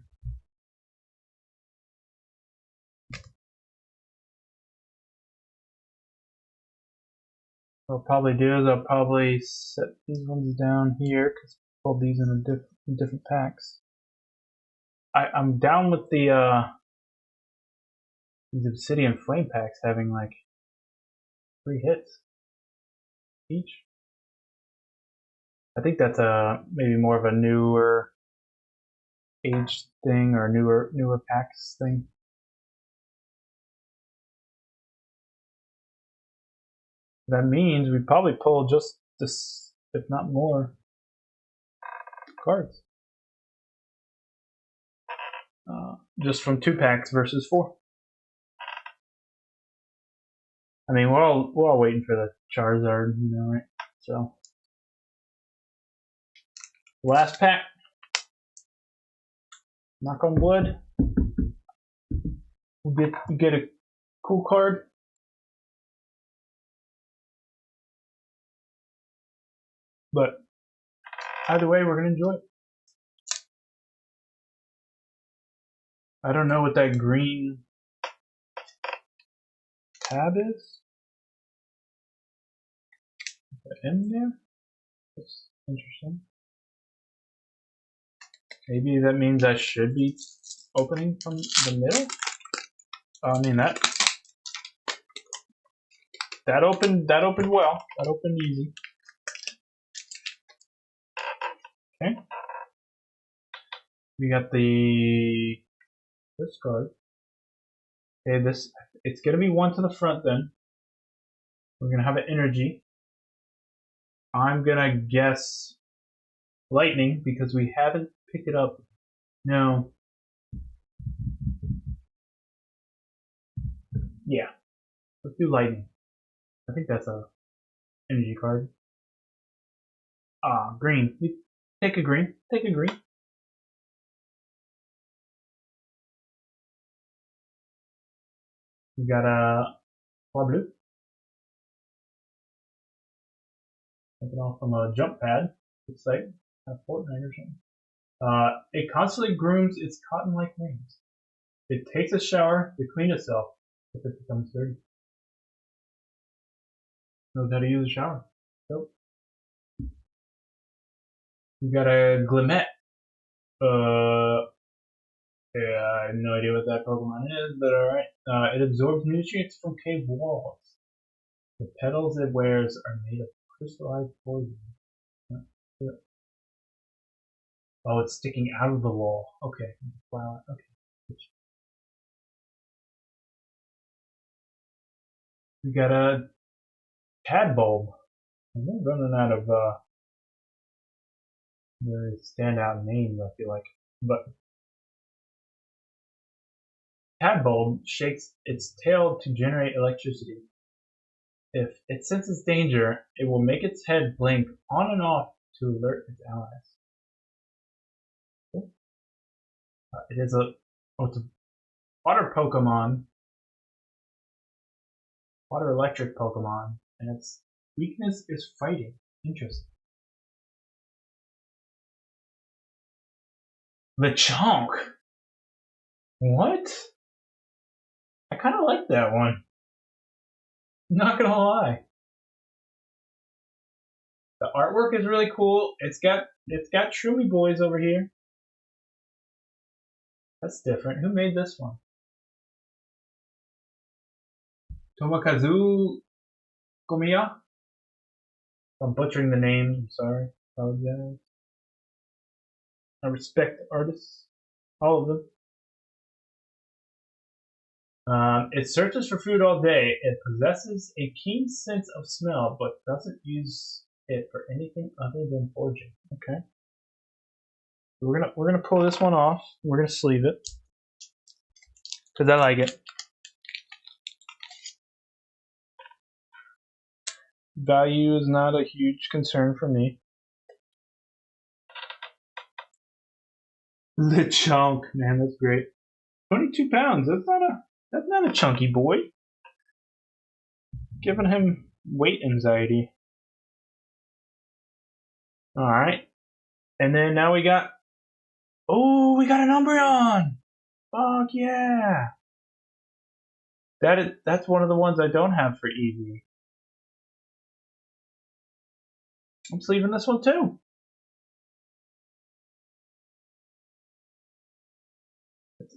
What I'll probably do is I'll probably set these ones down here because I pulled these in different packs. I'm down with the these Obsidian Flame packs having like 3 hits each. I think that's maybe more of a newer age thing or newer packs thing. That means we probably pull just this, if not more, cards. Just from 2 packs versus 4. I mean, we're all waiting for the Charizard, you know, right? So, last pack. Knock on wood. We'll get a cool card. But either way, we're gonna enjoy it. I don't know what that green tab is. Is that in there? That's interesting. Maybe that means I should be opening from the middle. I mean that opened well. That opened easy. Okay. We got this card. Okay, it's gonna be 1 to the front then. We're gonna have an energy. I'm gonna guess lightning because we haven't picked it up. No. Yeah. Let's do lightning. I think that's a energy card. Green. Take a green. Take a green. We got a blue. Taking off from a jump pad. Looks like a Fortnite or something. It constantly grooms its cotton-like wings. It takes a shower to clean itself if it becomes dirty. Knows how to use a shower. Nope. We got a Glimmet. Yeah, I have no idea what that Pokemon is, but alright. It absorbs nutrients from cave walls. The petals it wears are made of crystallized poison. Oh, it's sticking out of the wall. Okay. Wow. Okay. We got a Tadbulb. I'm running out of very standout names, I feel like. But Tadbulb shakes its tail to generate electricity. If it senses danger, it will make its head blink on and off to alert its allies. It's a water Pokemon, water electric Pokemon, and its weakness is fighting. Interesting. Lechonk. What? I kind of like that one. Not gonna lie. The artwork is really cool. It's got Shroomy Boys over here. That's different. Who made this one? Tomokazu Komiya? I'm butchering the name. I'm sorry. Apologize. I respect artists. All of them. It searches for food all day. It possesses a keen sense of smell, but doesn't use it for anything other than foraging. Okay. We're gonna pull this one off. We're gonna sleeve it because I like it. Value is not a huge concern for me. Lechonk, man, that's great. 22 pounds. That's not a chunky boy. Giving him weight anxiety. All right, and then now we got. Oh, we got an Umbreon. Fuck yeah! That's one of the ones I don't have for Eevee. I'm sleeving this one too.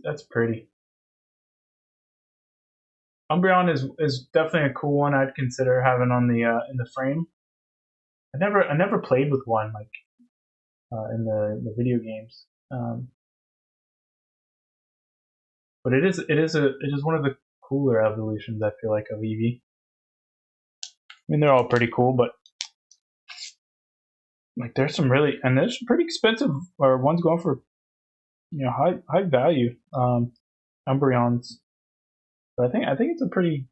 That's pretty. Umbreon is definitely a cool one. I'd consider having on the in the frame. I never played with one like in the video games. But it is one of the cooler evolutions. I feel like of Eevee. I mean, they're all pretty cool, but like there's some pretty expensive or ones going for high value Umbreons. But I think it's a pretty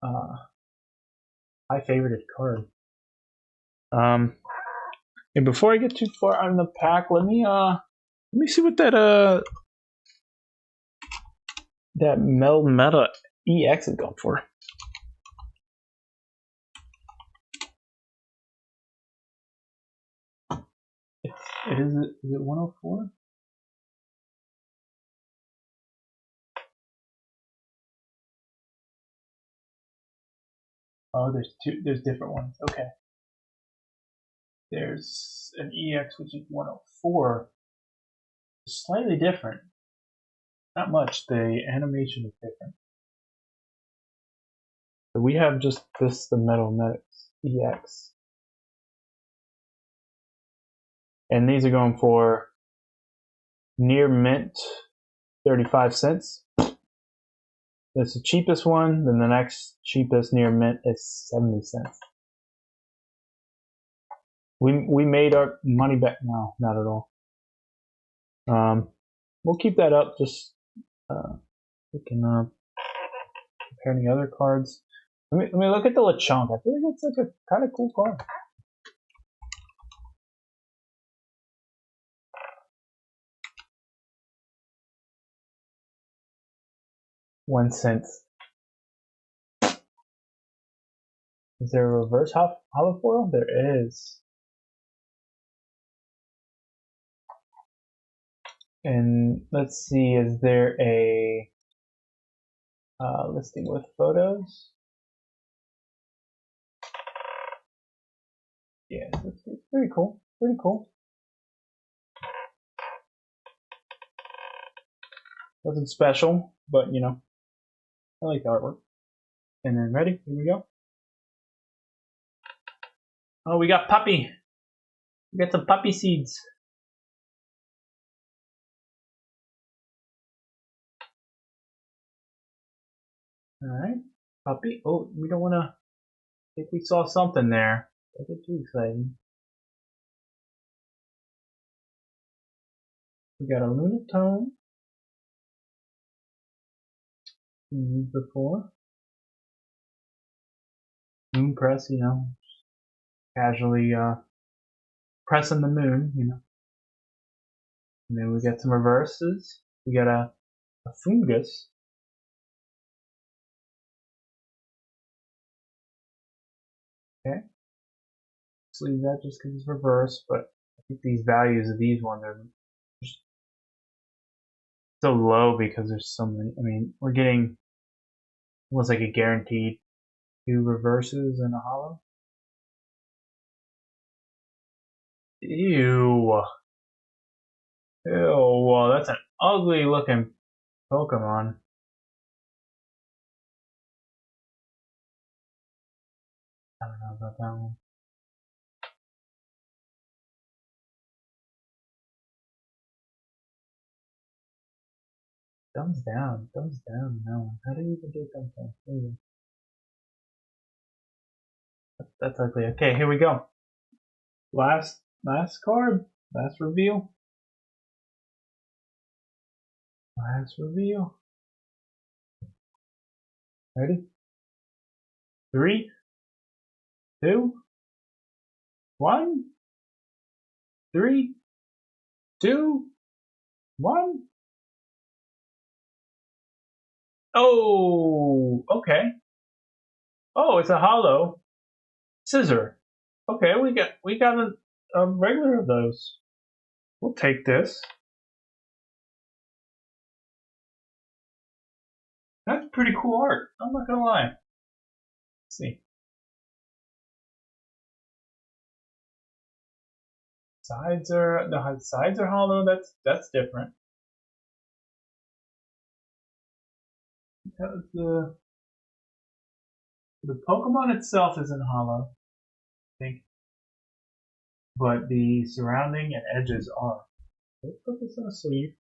high favorited card. And before I get too far out in the pack, let me see what that Melmeta EX is going for. Is it 104? Oh, there's different ones. Okay. There's an EX which is 104. It's slightly different. Not much. The animation is different. So we have just the Metal Medics EX. And these are going for near mint 35 cents. That's the cheapest one. Then the next cheapest near mint is 70 cents. We made our money back. No, not at all. We'll keep that up. Just we can compare any other cards. Let me look at the Lechonk. I feel like it's like a kind of cool card. 1 cent. Is there a reverse holofoil? There is. And let's see, is there a listing with photos? Yeah, it's pretty cool. Pretty cool. Wasn't special, but you know, I like the artwork. And then ready? Here we go. Oh, we got puppy. We got some puppy seeds. All right, puppy. Oh, we don't want to. I think we saw something there. Don't get too exciting. We got a Lunatone. Used before. Moon press, you know, casually pressing the moon, you know. And then we got some reverses. We got a fungus. Okay. Sleeve that just because it's reverse, but I think these values of these ones are just so low because there's so many. I mean, we're getting almost like a guaranteed 2 reverses and a hollow. Ew. Ew, well, that's an ugly looking Pokemon. I don't know about that one. Thumbs down. Thumbs down. No. How do you even do thumbs down? There you go. That's ugly. Okay, here we go. Last card. Last reveal. Last reveal. Ready? 3, 2, 1. 3, 2, 1. Oh, okay. Oh, it's a hollow scissor. Okay, we got a regular of those. We'll take this. That's pretty cool art. I'm not gonna lie. Let's see. The sides are hollow. That's different. The Pokemon itself isn't hollow, I think, but the surrounding and edges are. Let's put this in a sleeve.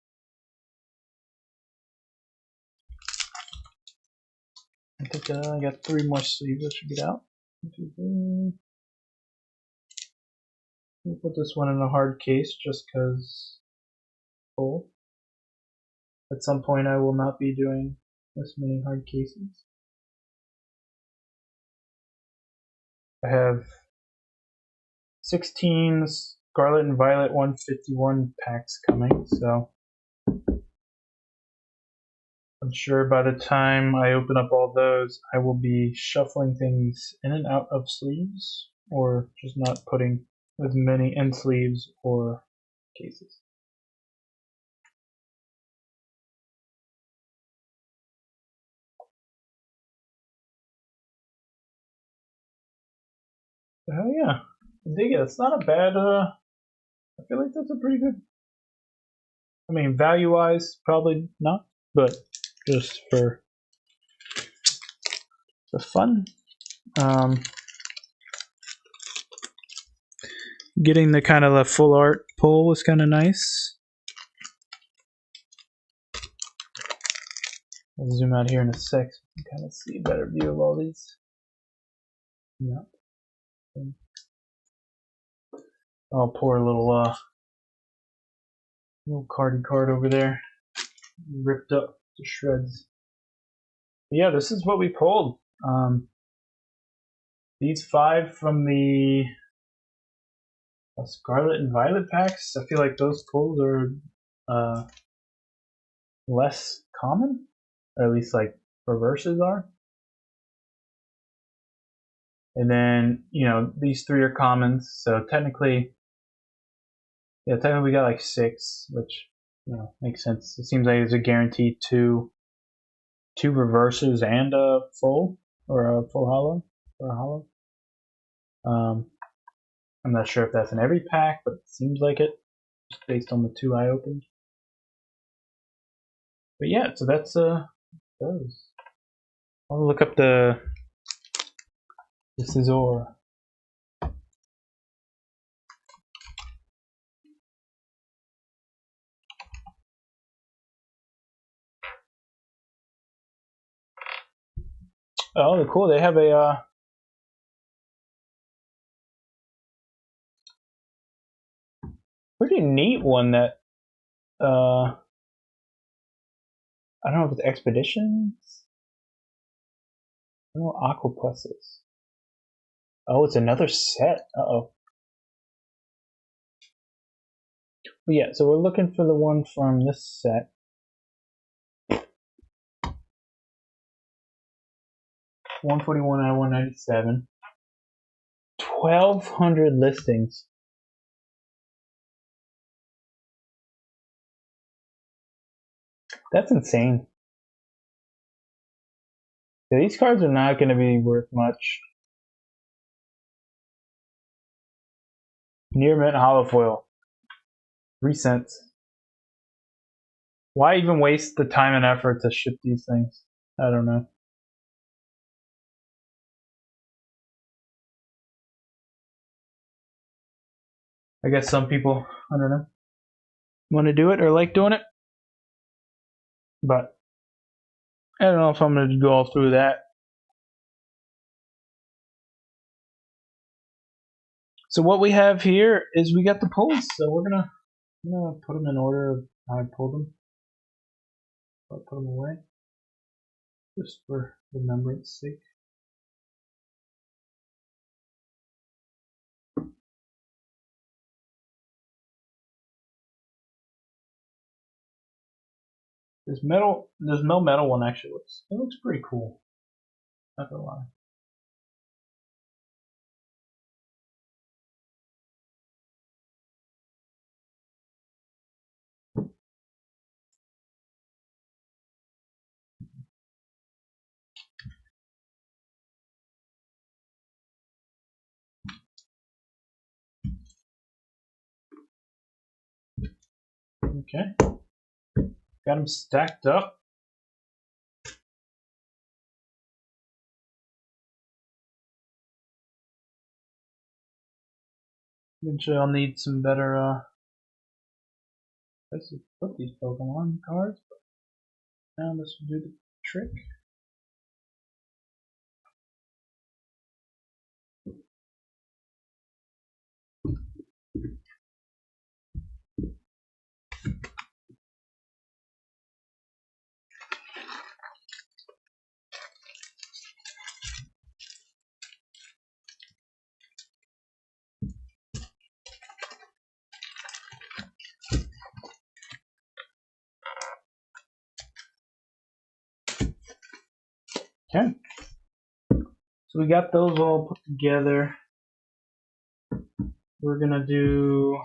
I think I got 3 more sleeves that should get out. 1, 2, 3. We'll put this one in a hard case just because full. At some point I will not be doing this many hard cases. I have 16 Scarlet and Violet 151 packs coming, so I'm sure by the time I open up all those, I will be shuffling things in and out of sleeves, or just not putting as many in sleeves or cases. Hell yeah, I dig it. It's not a bad. I feel like that's a pretty good. I mean, value-wise, probably not, but just for the fun. Getting the kind of the full art pull was kind of nice. I'll zoom out here in a sec so you can kind of see a better view of all these. Yeah. I'll pour a little card over there, ripped up to shreds. But yeah, this is what we pulled. These 5 from the Scarlet and Violet packs, I feel like those pulls are less common, or at least like reverses are. And then, these 3 are commons, so technically we got like 6, which makes sense. It seems like there's a guaranteed two reverses and a full, or a full hollow, or a hollow. I'm not sure if that's in every pack, but it seems like it, just based on the 2 I opened. But yeah, so that's those. I'll look up the Scizor. Oh, they're cool. They have a pretty neat one that I don't know if it's Expeditions. I don't know what Aquaplus is. Oh, it's another set. Uh-oh. But yeah, so we're looking for the one from this set. 141 out of 197. 1,200 listings. That's insane. Yeah, these cards are not going to be worth much. Near mint holofoil. 3 cents. Why even waste the time and effort to ship these things? I don't know. I guess some people, I don't know, want to do it or like doing it. but I don't know if I'm going to go through that. So what we have here is we got the pulls. So we're gonna put them in order of how I pulled them. I'll put them away just for remembrance sake. This metal one actually looks pretty cool. Not gonna lie. Okay, got them stacked up. Eventually, I'll need some better places to put these Pokemon cards. But now this will do the trick. Okay, so we got those all put together. We're gonna do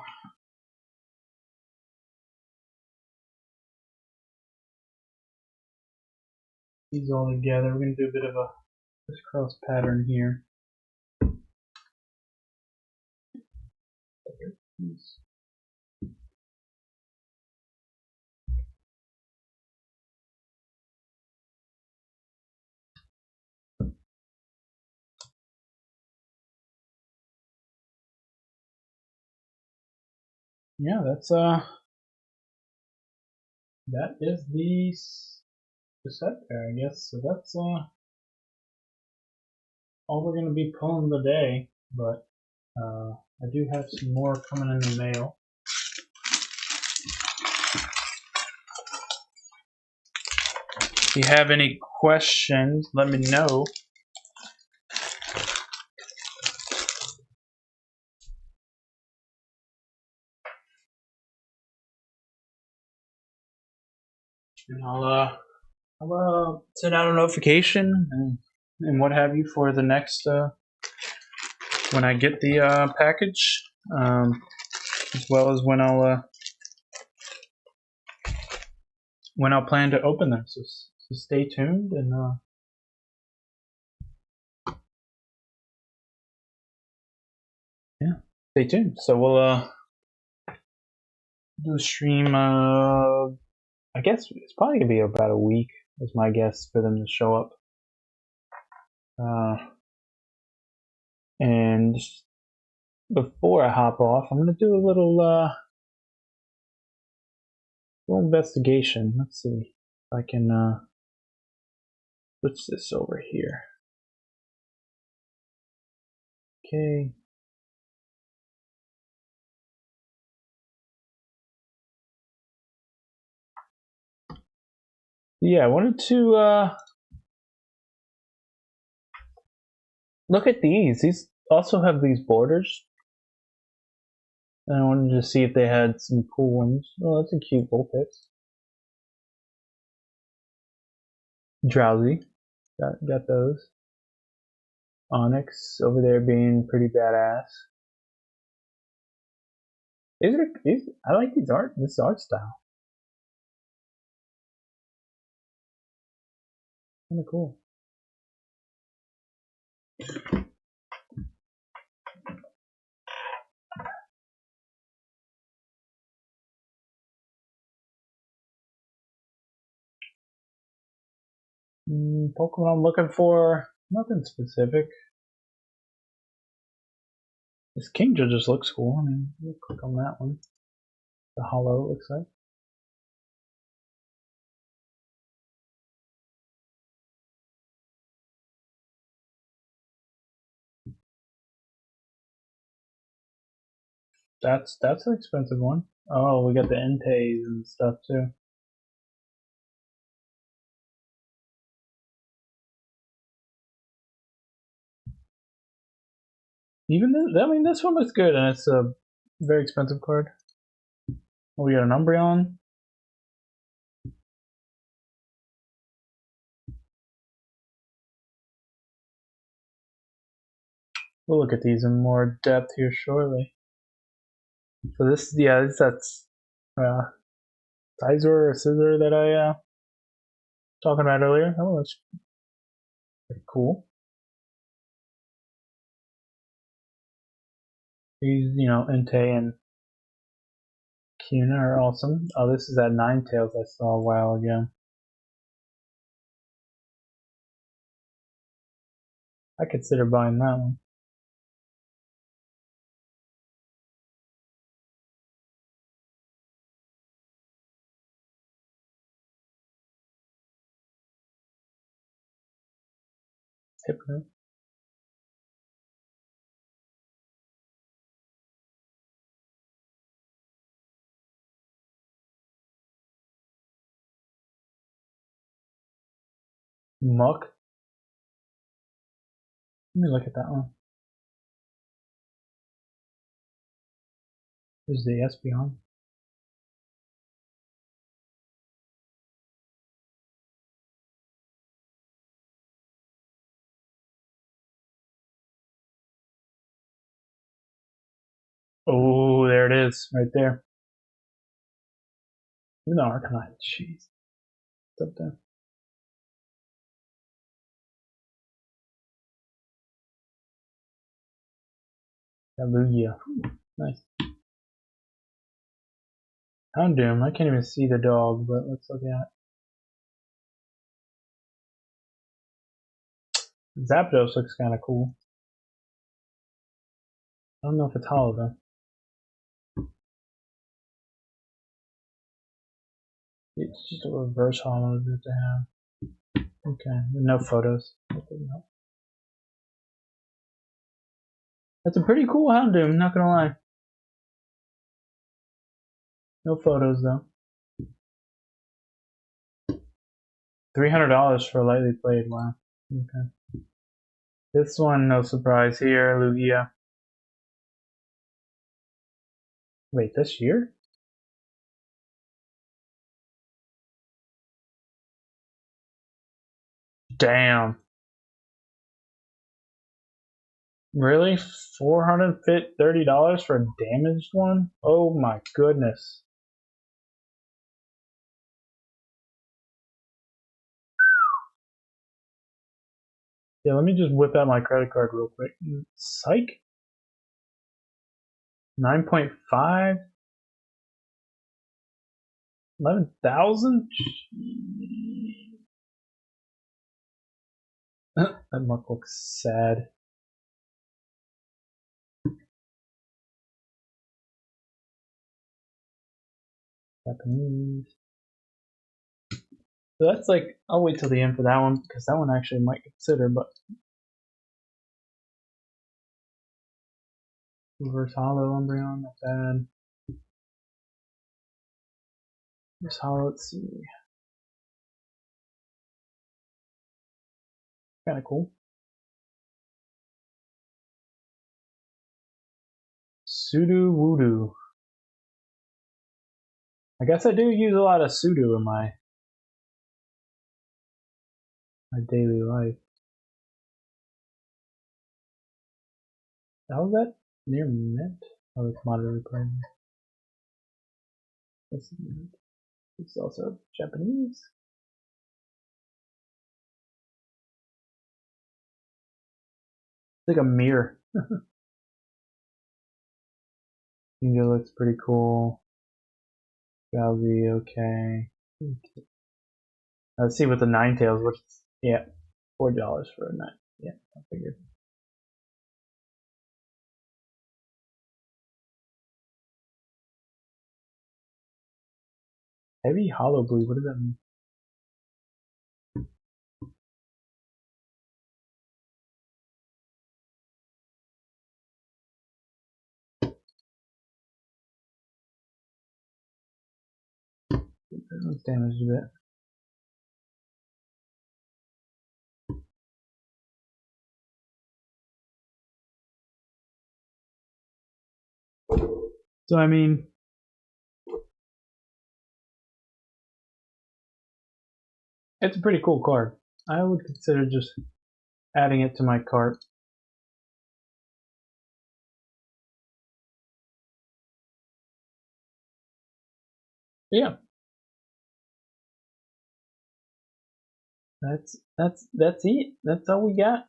these all together. We're gonna do a bit of a crisscross pattern here. Yeah, that's that is the set there, I guess. So that's all we're gonna be pulling today. But I do have some more coming in the mail. If you have any questions, let me know. And I'll send out a notification and what have you for the next when I get the package, as well as when I'll plan to open them. So stay tuned and yeah, stay tuned. So we'll do a stream. I guess it's probably gonna be about a week, is my guess, for them to show up. And before I hop off, I'm gonna do a little investigation. Let's see if I can switch this over here. Okay. Yeah, I wanted to look at these. These also have these borders. And I wanted to see if they had some cool ones. Oh, that's a cute Vulpix. Drowsy. Got those. Onyx over there being pretty badass. I like this art style. Kind of cool. Pokemon I'm looking for, nothing specific. This Kingdra just looks cool. I mean, we'll click on that one. The hollow, it looks like. That's an expensive one. Oh, we got the Entays and stuff too. Even this, I mean, this one looks good, and it's a very expensive card. Oh, we got an Umbreon. We'll look at these in more depth here shortly. So this, yeah, that's Sizor or Scissor that I talking about earlier. Oh, that's pretty cool. These, you know, Entei and Cuna are awesome. Oh, this is that Ninetales I saw a while ago. I consider buying that one. Hypno. Muck. Let me look at that one. There's the Espeon. Oh, there it is, right there. Even the Arcanine, jeez. It's up there. That Lugia. Nice. Houndoom, I can't even see the dog, but let's look at it. Zapdos looks kind of cool. I don't know if it's hollow though. It's just a reverse hollow that they have. Okay, no photos. That's a pretty cool Houndoom, not gonna lie. No photos though. $300 for a lightly played. Wow. Okay. This one, no surprise here, Lugia. Wait, this year? Damn. Really? $430 for a damaged one? Oh my goodness. Yeah, let me just whip out my credit card real quick. Psych? 9.5? 11,000? That muck looks sad. Japanese. So that's like, I'll wait till the end for that one because that one actually might consider, but reverse hollow Umbreon, not bad. Reverse hollow, let's see. Kind of cool. Sudowoodo. I guess I do use a lot of Sudo in my daily life. How is that near mint? Oh, it's moderately priced. It's also Japanese. It's like a mirror. Ninja looks pretty cool. Galzy, okay. Let's see what the Ninetales, which, yeah, $4 for a nine. Yeah, I figured. Heavy hollow blue, what does that mean? That one's damaged a bit. So I mean, it's a pretty cool card. I would consider just adding it to my cart. But yeah, that's it. That's all we got.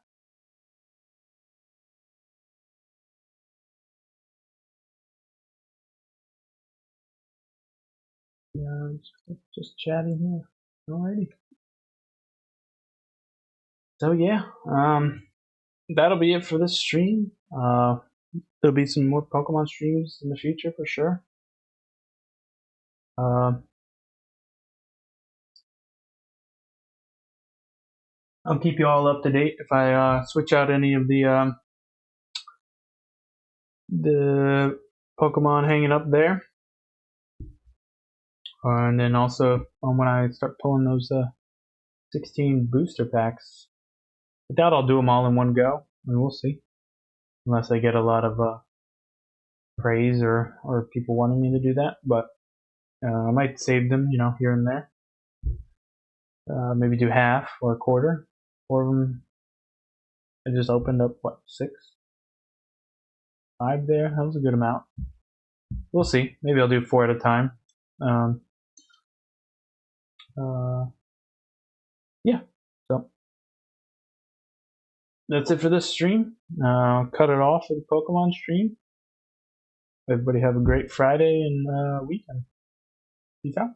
Yeah, just chatting here. Alrighty. So yeah, that'll be it for this stream. There'll be some more Pokemon streams in the future for sure. I'll keep you all up to date if I switch out any of the Pokemon hanging up there. And then also when I start pulling those 16 booster packs. I doubt I'll do them all in one go, and we'll see. Unless I get a lot of praise or people wanting me to do that, but I might save them, here and there. Maybe do half or a quarter. 4 of them. I just opened up, 6? 5 there? That was a good amount. We'll see. Maybe I'll do 4 at a time. Yeah, so that's it for this stream. Cut it off for the Pokemon stream. Everybody have a great Friday and weekend. Peace out.